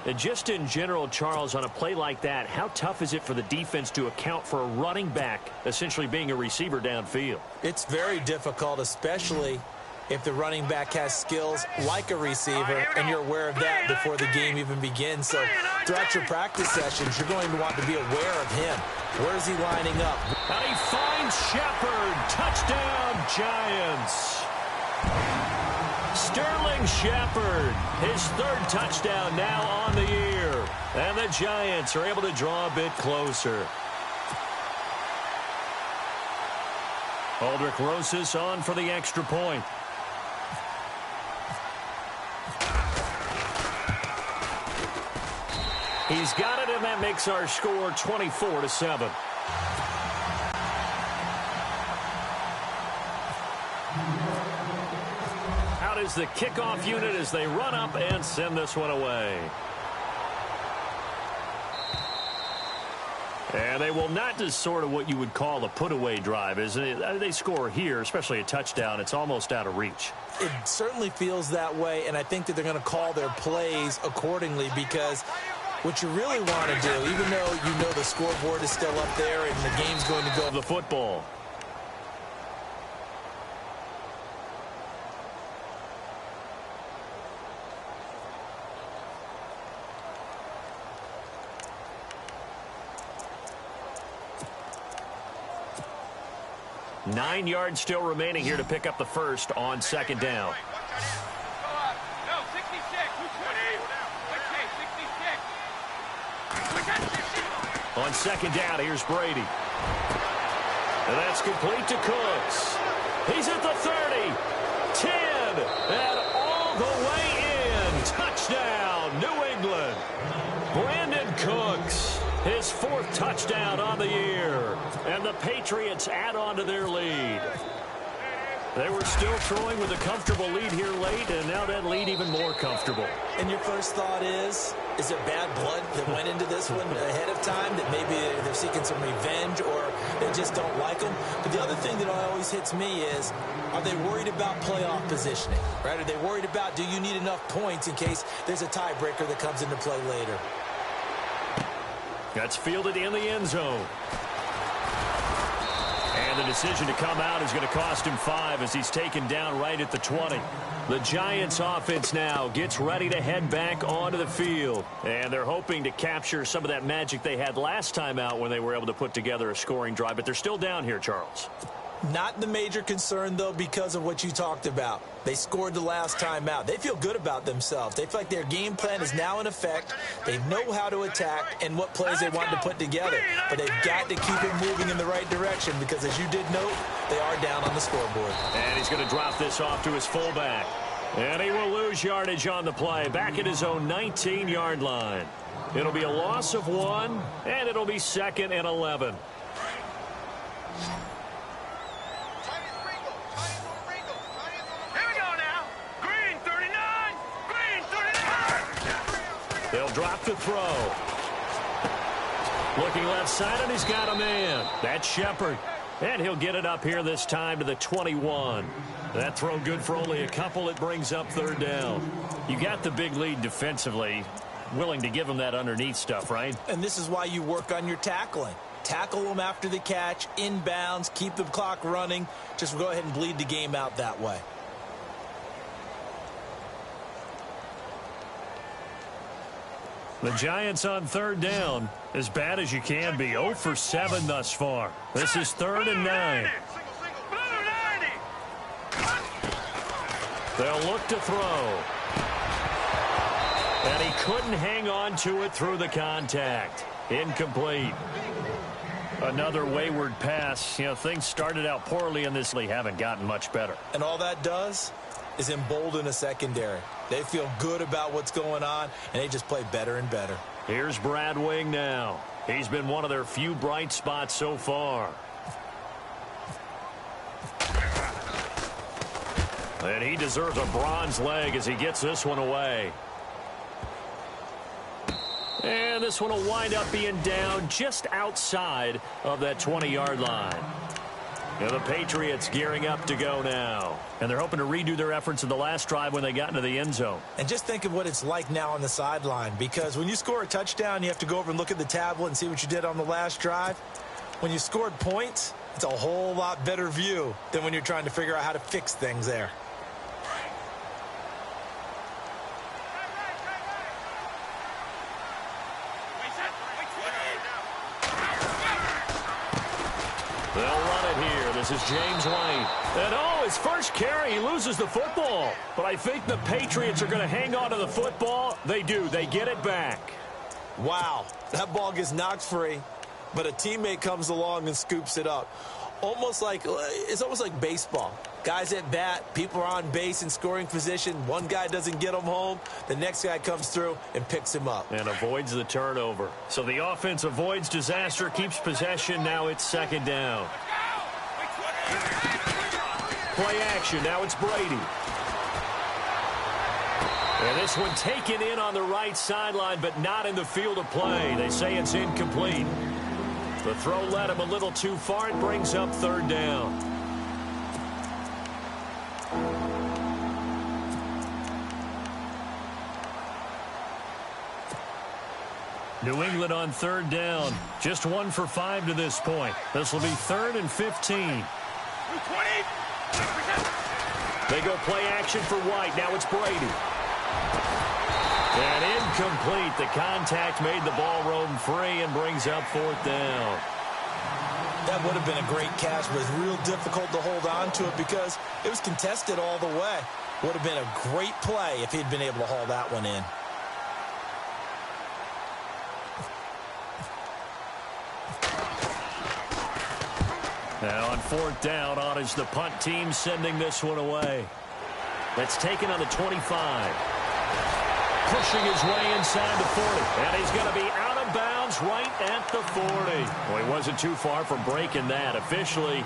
And just in general, Charles, on a play like that, how tough is it for the defense to account for a running back essentially being a receiver downfield? It's very difficult, especially if the running back has skills like a receiver, and you're aware of that before the game even begins. So throughout your practice sessions, you're going to want to be aware of him. Where's he lining up? And he finds Shepard. Touchdown, Giants. Sterling Shepard, his 3rd touchdown now on the year. And the Giants are able to draw a bit closer. Aldrich Rosas on for the extra point. He's got it, and that makes our score 24-7. Out is the kickoff unit as they run up and send this one away. And they will not do sort of what you would call a put-away drive, isn't it? They score here, especially a touchdown. It's almost out of reach. It certainly feels that way, and I think that they're going to call their plays accordingly, because what you really want to do, even though you know the scoreboard is still up there and the game's going to go the football. Nine yards still remaining here to pick up the first on 2nd down. No, 66. On 2nd down, here's Brady. And that's complete to Cooks. He's at the 30, 10, and all the way in. Touchdown, New England. Brandon Cooks, his 4th touchdown on the year. And the Patriots add on to their lead. They were still throwing with a comfortable lead here late, and now that lead even more comfortable. And your first thought is there bad blood that went into this one ahead of time, that maybe they're seeking some revenge or they just don't like them? But the other thing that always hits me is, are they worried about playoff positioning? Right? Are they worried about, do you need enough points in case there's a tiebreaker that comes into play later? That's fielded in the end zone. And the decision to come out is going to cost him 5 as he's taken down right at the 20. The Giants offense now gets ready to head back onto the field. And they're hoping to capture some of that magic they had last time out when they were able to put together a scoring drive. But they're still down here, Charles. Not the major concern, though, because of what you talked about. They scored the last time out. They feel good about themselves. They feel like their game plan is now in effect. They know how to attack and what plays they want to put together. But they've got to keep it moving in the right direction because, as you did note, they are down on the scoreboard. And he's going to drop this off to his fullback. And he will lose yardage on the play, back at his own 19-yard line. It'll be a loss of 1, and it'll be 2nd and 11. They'll drop the throw. Looking left side, and he's got a man. That's Shepard. And he'll get it up here this time to the 21. That throw good for only a couple. It brings up 3rd down. You got the big lead defensively. Willing to give him that underneath stuff, right? And this is why you work on your tackling. Tackle them after the catch, inbounds, keep the clock running. Just go ahead and bleed the game out that way. The Giants on 3rd down, as bad as you can be. 0 for 7 thus far. This is 3rd and 9. They'll look to throw. And he couldn't hang on to it through the contact. Incomplete. Another wayward pass. You know, things started out poorly in this league, haven't gotten much better. And all that does is embolden a secondary. They feel good about what's going on, and they just play better and better. Here's Brad Wing now. He's been one of their few bright spots so far. And he deserves a bronze leg as he gets this one away. And this one will wind up being down just outside of that 20-yard line. And the Patriots gearing up to go now. And they're hoping to redo their efforts in the last drive when they got into the end zone. And just think of what it's like now on the sideline, because when you score a touchdown, you have to go over and look at the tablet and see what you did on the last drive. When you scored points, it's a whole lot better view than when you're trying to figure out how to fix things there. They'll run it here. This is James White. And his first carry, he loses the football. But I think the Patriots are going to hang on to the football. They do. They get it back. Wow, that ball gets knocked free, but a teammate comes along and scoops it up. It's almost like baseball. Guys at bat, people are on base in scoring position. One guy doesn't get him home. The next guy comes through and picks him up. And avoids the turnover. So the offense avoids disaster, keeps possession. Now it's second down. Play action. Now it's Brady. And this one taken in on the right sideline, but not in the field of play. They say it's incomplete. The throw led him a little too far. It brings up third down. New England on third down. Just 1 for 5 to this point. This will be 3rd and 15. They go play action for White. Now it's Brady. And incomplete. The contact made the ball roam free and brings up 4th down. That would have been a great catch, but it's real difficult to hold on to it because it was contested all the way. Would have been a great play if he'd been able to haul that one in. Now on 4th down, on is the punt team sending this one away. That's taken on the 25. Pushing his way inside the 40. And he's going to be out of bounds right at the 40. Well, he wasn't too far from breaking that. Officially,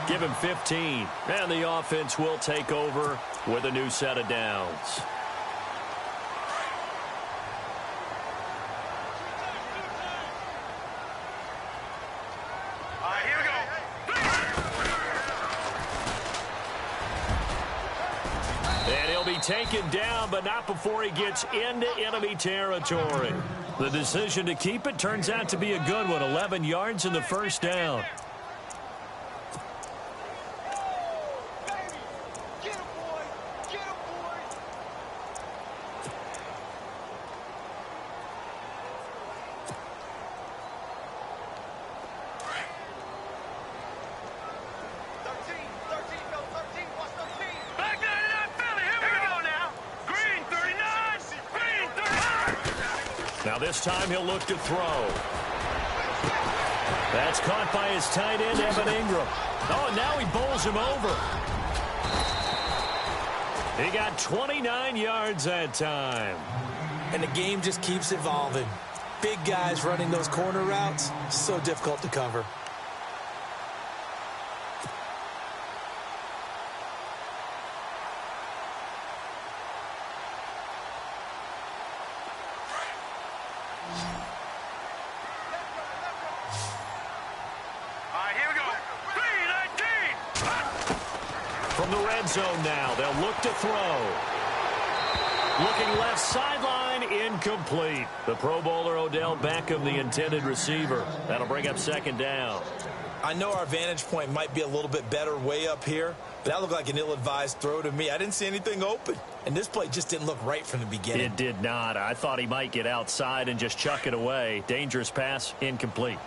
give him 15. And the offense will take over with a new set of downs. Taken down, but not before he gets into enemy territory. The decision to keep it turns out to be a good one. 11 yards in the first down. Now this time he'll look to throw. That's caught by his tight end, Evan Ingram. Oh, and now he bowls him over. He got 29 yards that time. And the game just keeps evolving. Big guys running those corner routes, so difficult to cover. From the red zone now, they'll look to throw. Looking left sideline, incomplete. The Pro Bowler Odell Beckham, the intended receiver. That'll bring up second down. I know our vantage point might be a little bit better way up here, but that looked like an ill-advised throw to me. I didn't see anything open, and this play just didn't look right from the beginning. It did not. I thought he might get outside and just chuck it away. Dangerous pass, incomplete.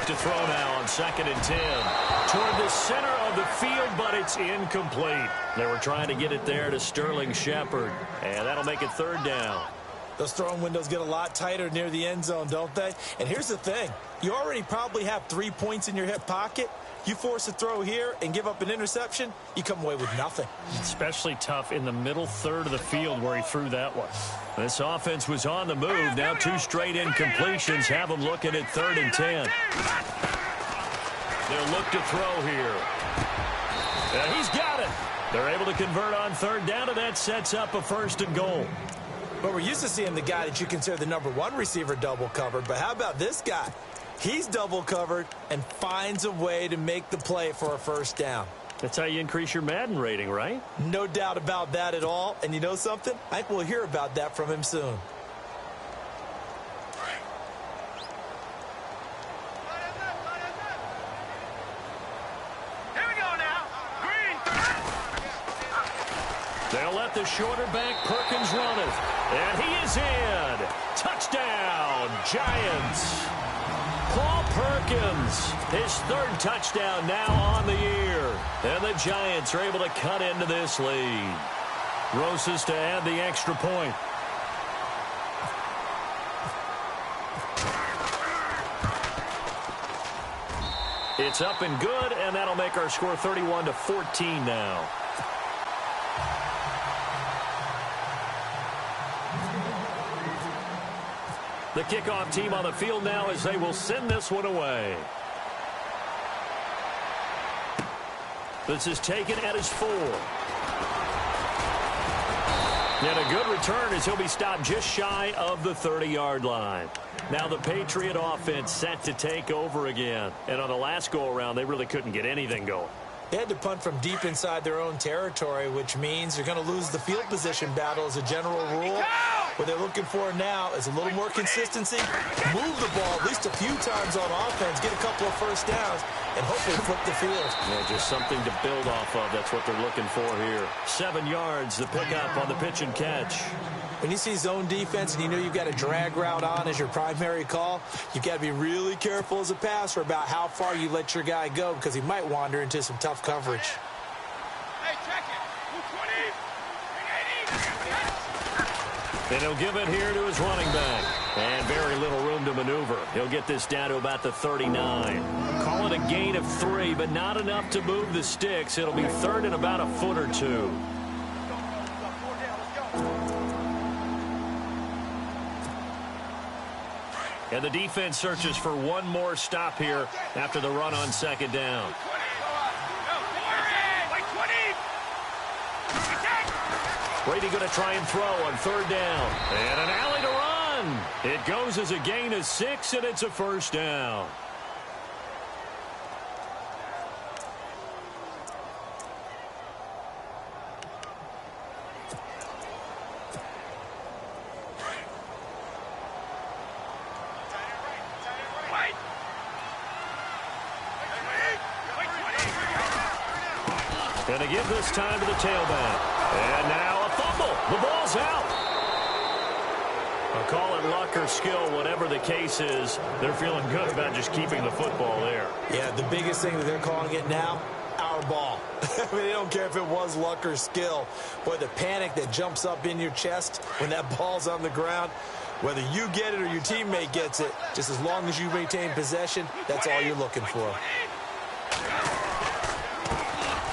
To throw now on 2nd and 10 toward the center of the field, but it's incomplete. They were trying to get it there to Sterling Shepard, and that'll make it 3rd down. Those throwing windows get a lot tighter near the end zone, don't they? And here's the thing. You already probably have 3 points in your hip pocket. You force a throw here and give up an interception, you come away with nothing. Especially tough in the middle third of the field where he threw that one. This offense was on the move. Now 2 straight incompletions have them looking at 3rd and 10. They'll look to throw here. And he's got it. They're able to convert on 3rd down, and that sets up a 1st and goal. But we're used to seeing the guy that you consider the #1 receiver double covered. But how about this guy? He's double covered and finds a way to make the play for a first down. That's how you increase your Madden rating, right? No doubt about that at all. And you know something? I think we'll hear about that from him soon. Here we go now. Green. They'll let the shorter back Perkins run it. And he is in. Touchdown, Giants. Paul Perkins, his 3rd touchdown now on the year. And the Giants are able to cut into this lead. Rosas to add the extra point. It's up and good, and that'll make our score 31-14 now. The kickoff team on the field now as they will send this one away. This is taken at his 4. And a good return as he'll be stopped just shy of the 30-yard line. Now the Patriot offense set to take over again. And on the last go-around, they really couldn't get anything going. They had to punt from deep inside their own territory, which means they're going to lose the field position battle as a general rule. What they're looking for now is a little more consistency, move the ball at least a few times on offense, get a couple of first downs, and hopefully flip the field. Yeah, just something to build off of. That's what they're looking for here. 7 yards, the pickup on the pitch and catch. When you see zone defense and you know you've got a drag route on as your primary call, you've got to be really careful as a passer about how far you let your guy go because he might wander into some tough coverage. Hey, check it. 220. And he'll give it here to his running back. And very little room to maneuver. He'll get this down to about the 39. Call it a gain of 3, but not enough to move the sticks. It'll be 3rd and about a foot or 2. And the defense searches for one more stop here after the run on 2nd down. Brady going to try and throw on 3rd down. And an alley to run. It goes as a gain of 6, and it's a first down. Going to give this time to the tailback. And now a fumble. The ball's out. I'll call it luck or skill, whatever the case is. They're feeling good about just keeping the football there. Yeah, the biggest thing that they're calling it now, our ball. I mean, they don't care if it was luck or skill. Boy, the panic that jumps up in your chest when that ball's on the ground, whether you get it or your teammate gets it, just as long as you maintain possession, that's all you're looking for.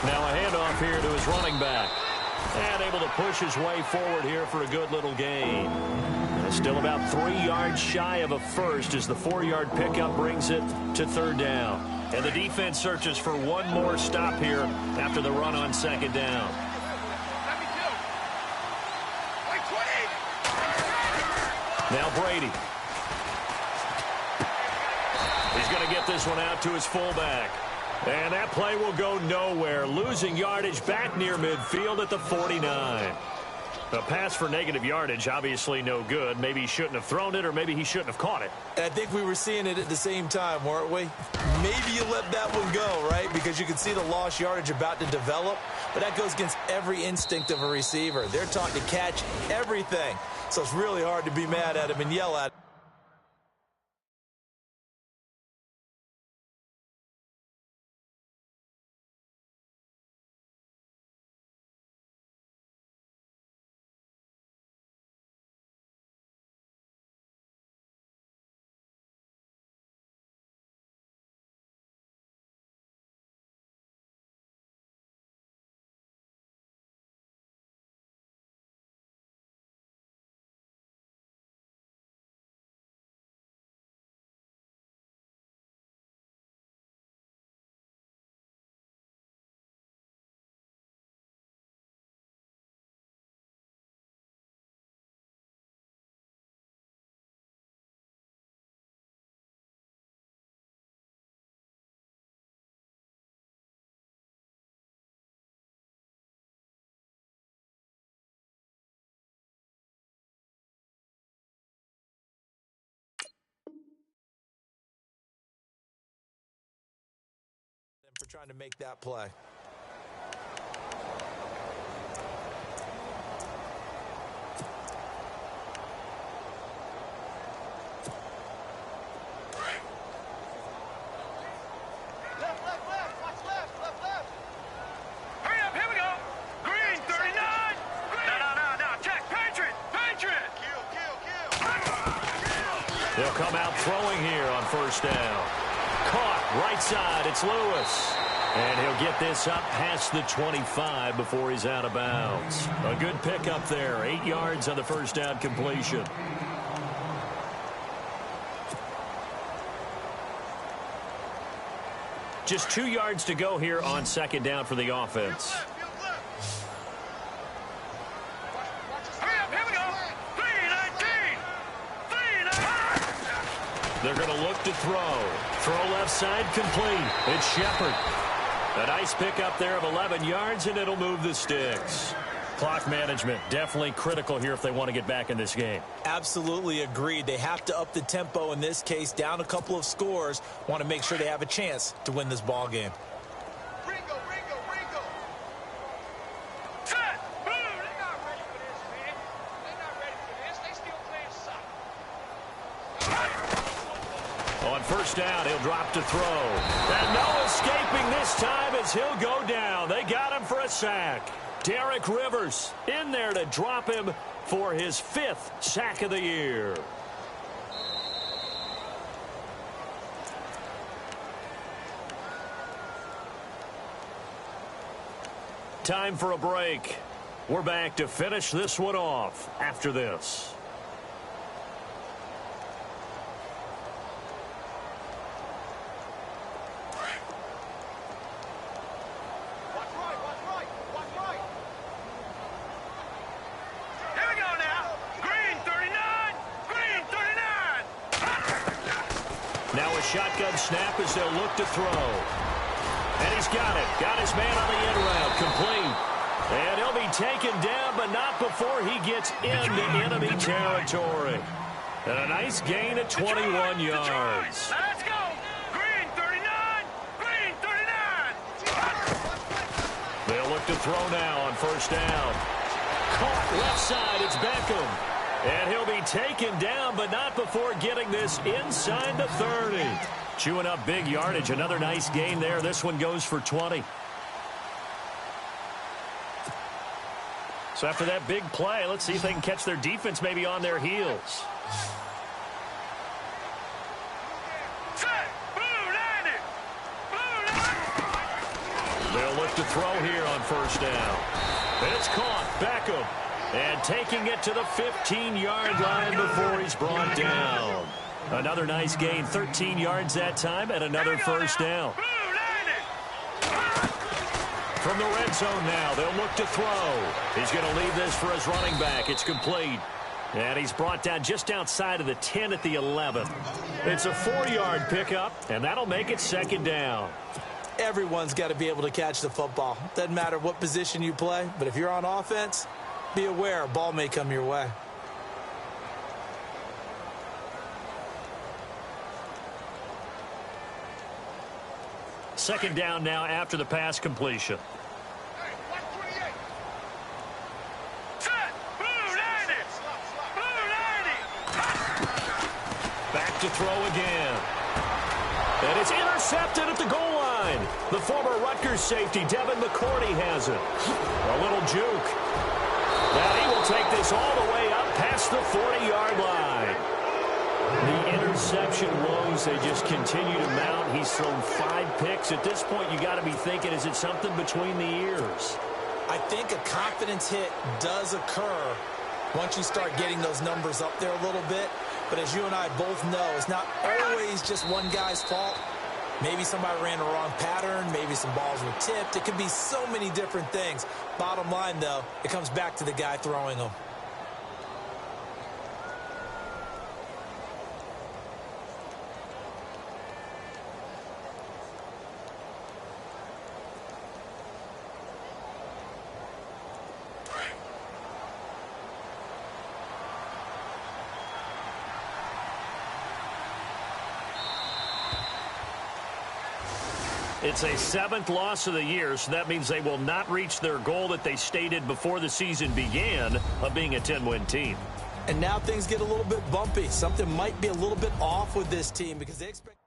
Now a handoff here to his running back. And able to push his way forward here for a good little gain. And still about 3 yards shy of a first as the 4-yard pickup brings it to 3rd down. And the defense searches for one more stop here after the run on 2nd down. Now Brady. He's going to get this one out to his fullback. And that play will go nowhere, losing yardage back near midfield at the 49. A pass for negative yardage, obviously no good. Maybe he shouldn't have thrown it, or maybe he shouldn't have caught it. And I think we were seeing it at the same time, weren't we? Maybe you let that one go, right? Because you can see the lost yardage about to develop. But that goes against every instinct of a receiver. They're taught to catch everything. So it's really hard to be mad at him and yell at him. for trying to make that play. Hurry up, here we go. Green, 39. No. Check. Patriot. They'll come out throwing here on first down. Caught right side. It's Lewis. And he'll get this up past the 25 before he's out of bounds. A good pickup there. 8 yards on the first down completion. Just 2 yards to go here on second down for the offense. Hurry up, here we go. 319. They're going to look to throw. Throw left side complete. It's Shepard. A nice pickup there of 11 yards, and it'll move the sticks. Clock management definitely critical here if they want to get back in this game. Absolutely agreed. They have to up the tempo in this case, down a couple of scores. Want to make sure they have a chance to win this ball game. Ringo. Set. Boom. They're not ready for this, man. They're not ready for this. They still playing soccer. On first down, he'll drop to throw. And no escaping this time as he'll go down. They got him for a sack. Derek Rivers in there to drop him for his 5th sack of the year. Time for a break. We're back to finish this one off after this. Here we go now. Green, 39. Now a shotgun snap as they'll look to throw. And he's got it. Got his man on the end route. Complete. And he'll be taken down, but not before he gets into enemy territory. And a nice gain of 21 yards. Now let's go. Green, 39. They'll look to throw now on first down. Caught left side. It's Beckham. And he'll be taken down, but not before getting this inside the 30. Chewing up big yardage. Another nice gain there. This one goes for 20. So after that big play, let's see if they can catch their defense maybe on their heels. They'll look to throw here on first down. It's caught. Beckham. And taking it to the 15-yard line before he's brought down. Another nice gain. 13 yards that time and another first down. From the red zone now, they'll look to throw. He's going to leave this for his running back. It's complete. And he's brought down just outside of the 10 at the 11. It's a 4-yard pickup, and that'll make it second down. Everyone's got to be able to catch the football. Doesn't matter what position you play, but if you're on offense, be aware a ball may come your way. Second down now after the pass completion. Back to throw again. And it's intercepted at the goal line. The former Rutgers safety, Devin McCourty, has it. A little juke. Now he will take this all the way up past the 40-yard line. The interception woes, they just continue to mount. He's thrown 5 picks. At this point, you got to be thinking, is it something between the ears? I think a confidence hit does occur once you start getting those numbers up there a little bit. But as you and I both know, it's not always just one guy's fault. Maybe somebody ran the wrong pattern. Maybe some balls were tipped. It could be so many different things. Bottom line, though, it comes back to the guy throwing them. It's a 7th loss of the year, so that means they will not reach their goal that they stated before the season began of being a 10-win team. And now things get a little bit bumpy. Something might be a little bit off with this team because they expect...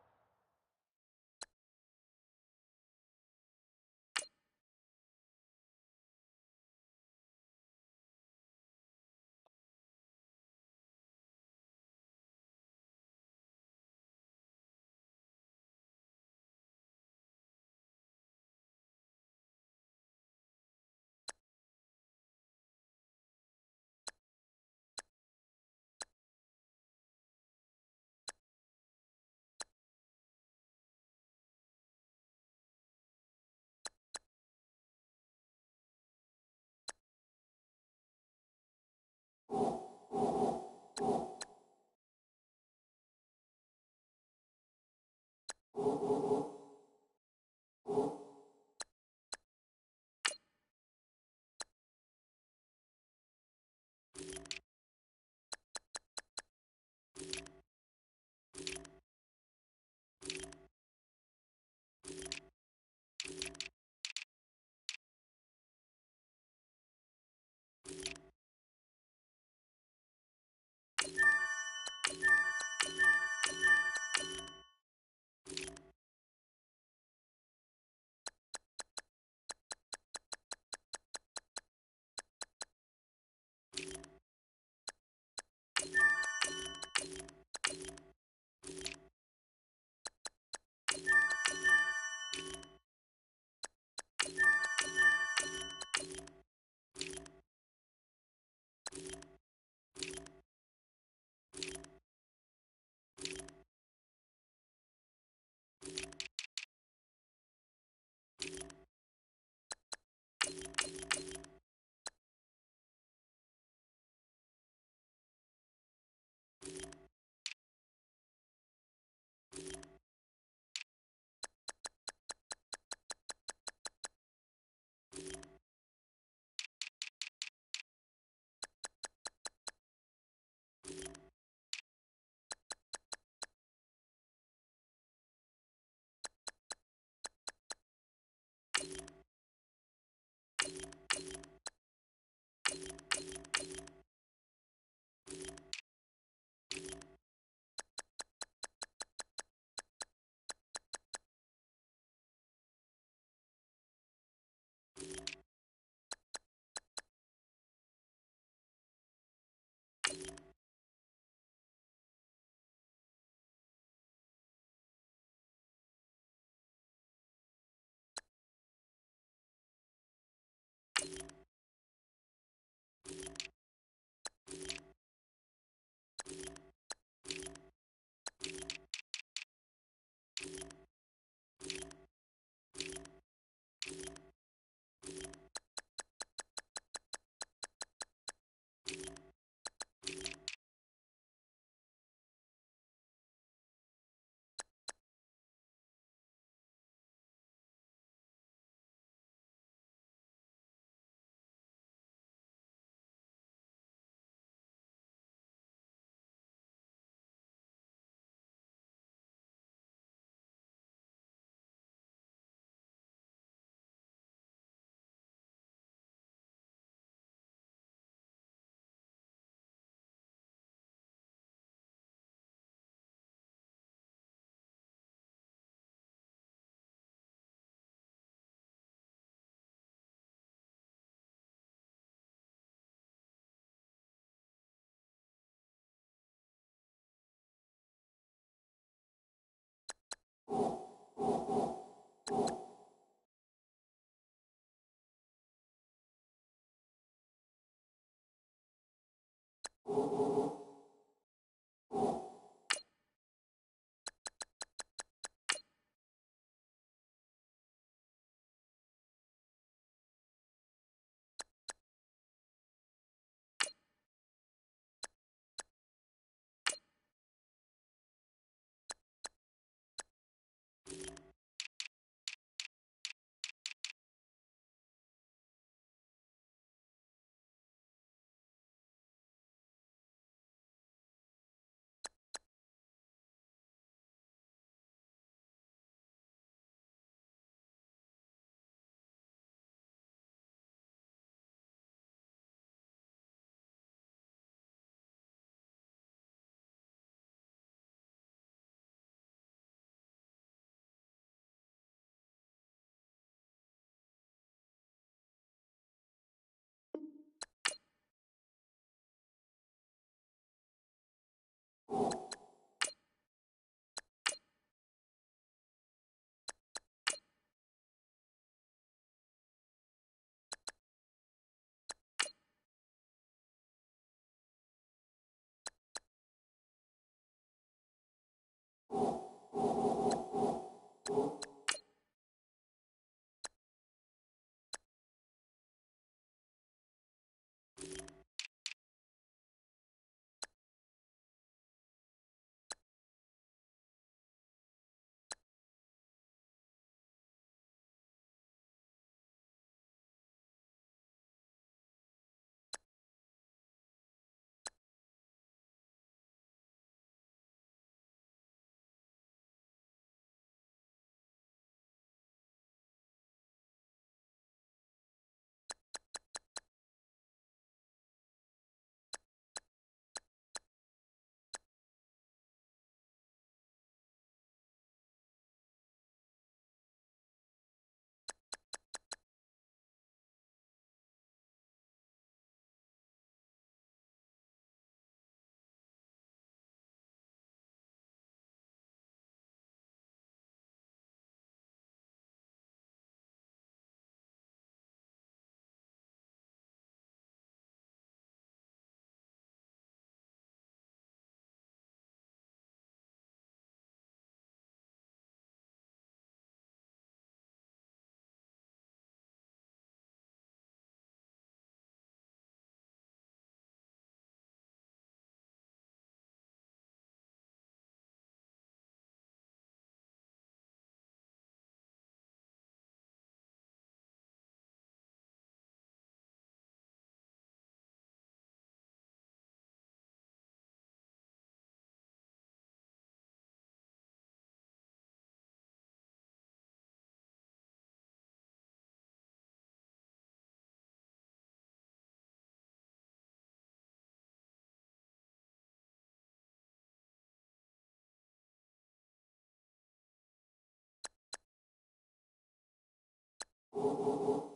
you.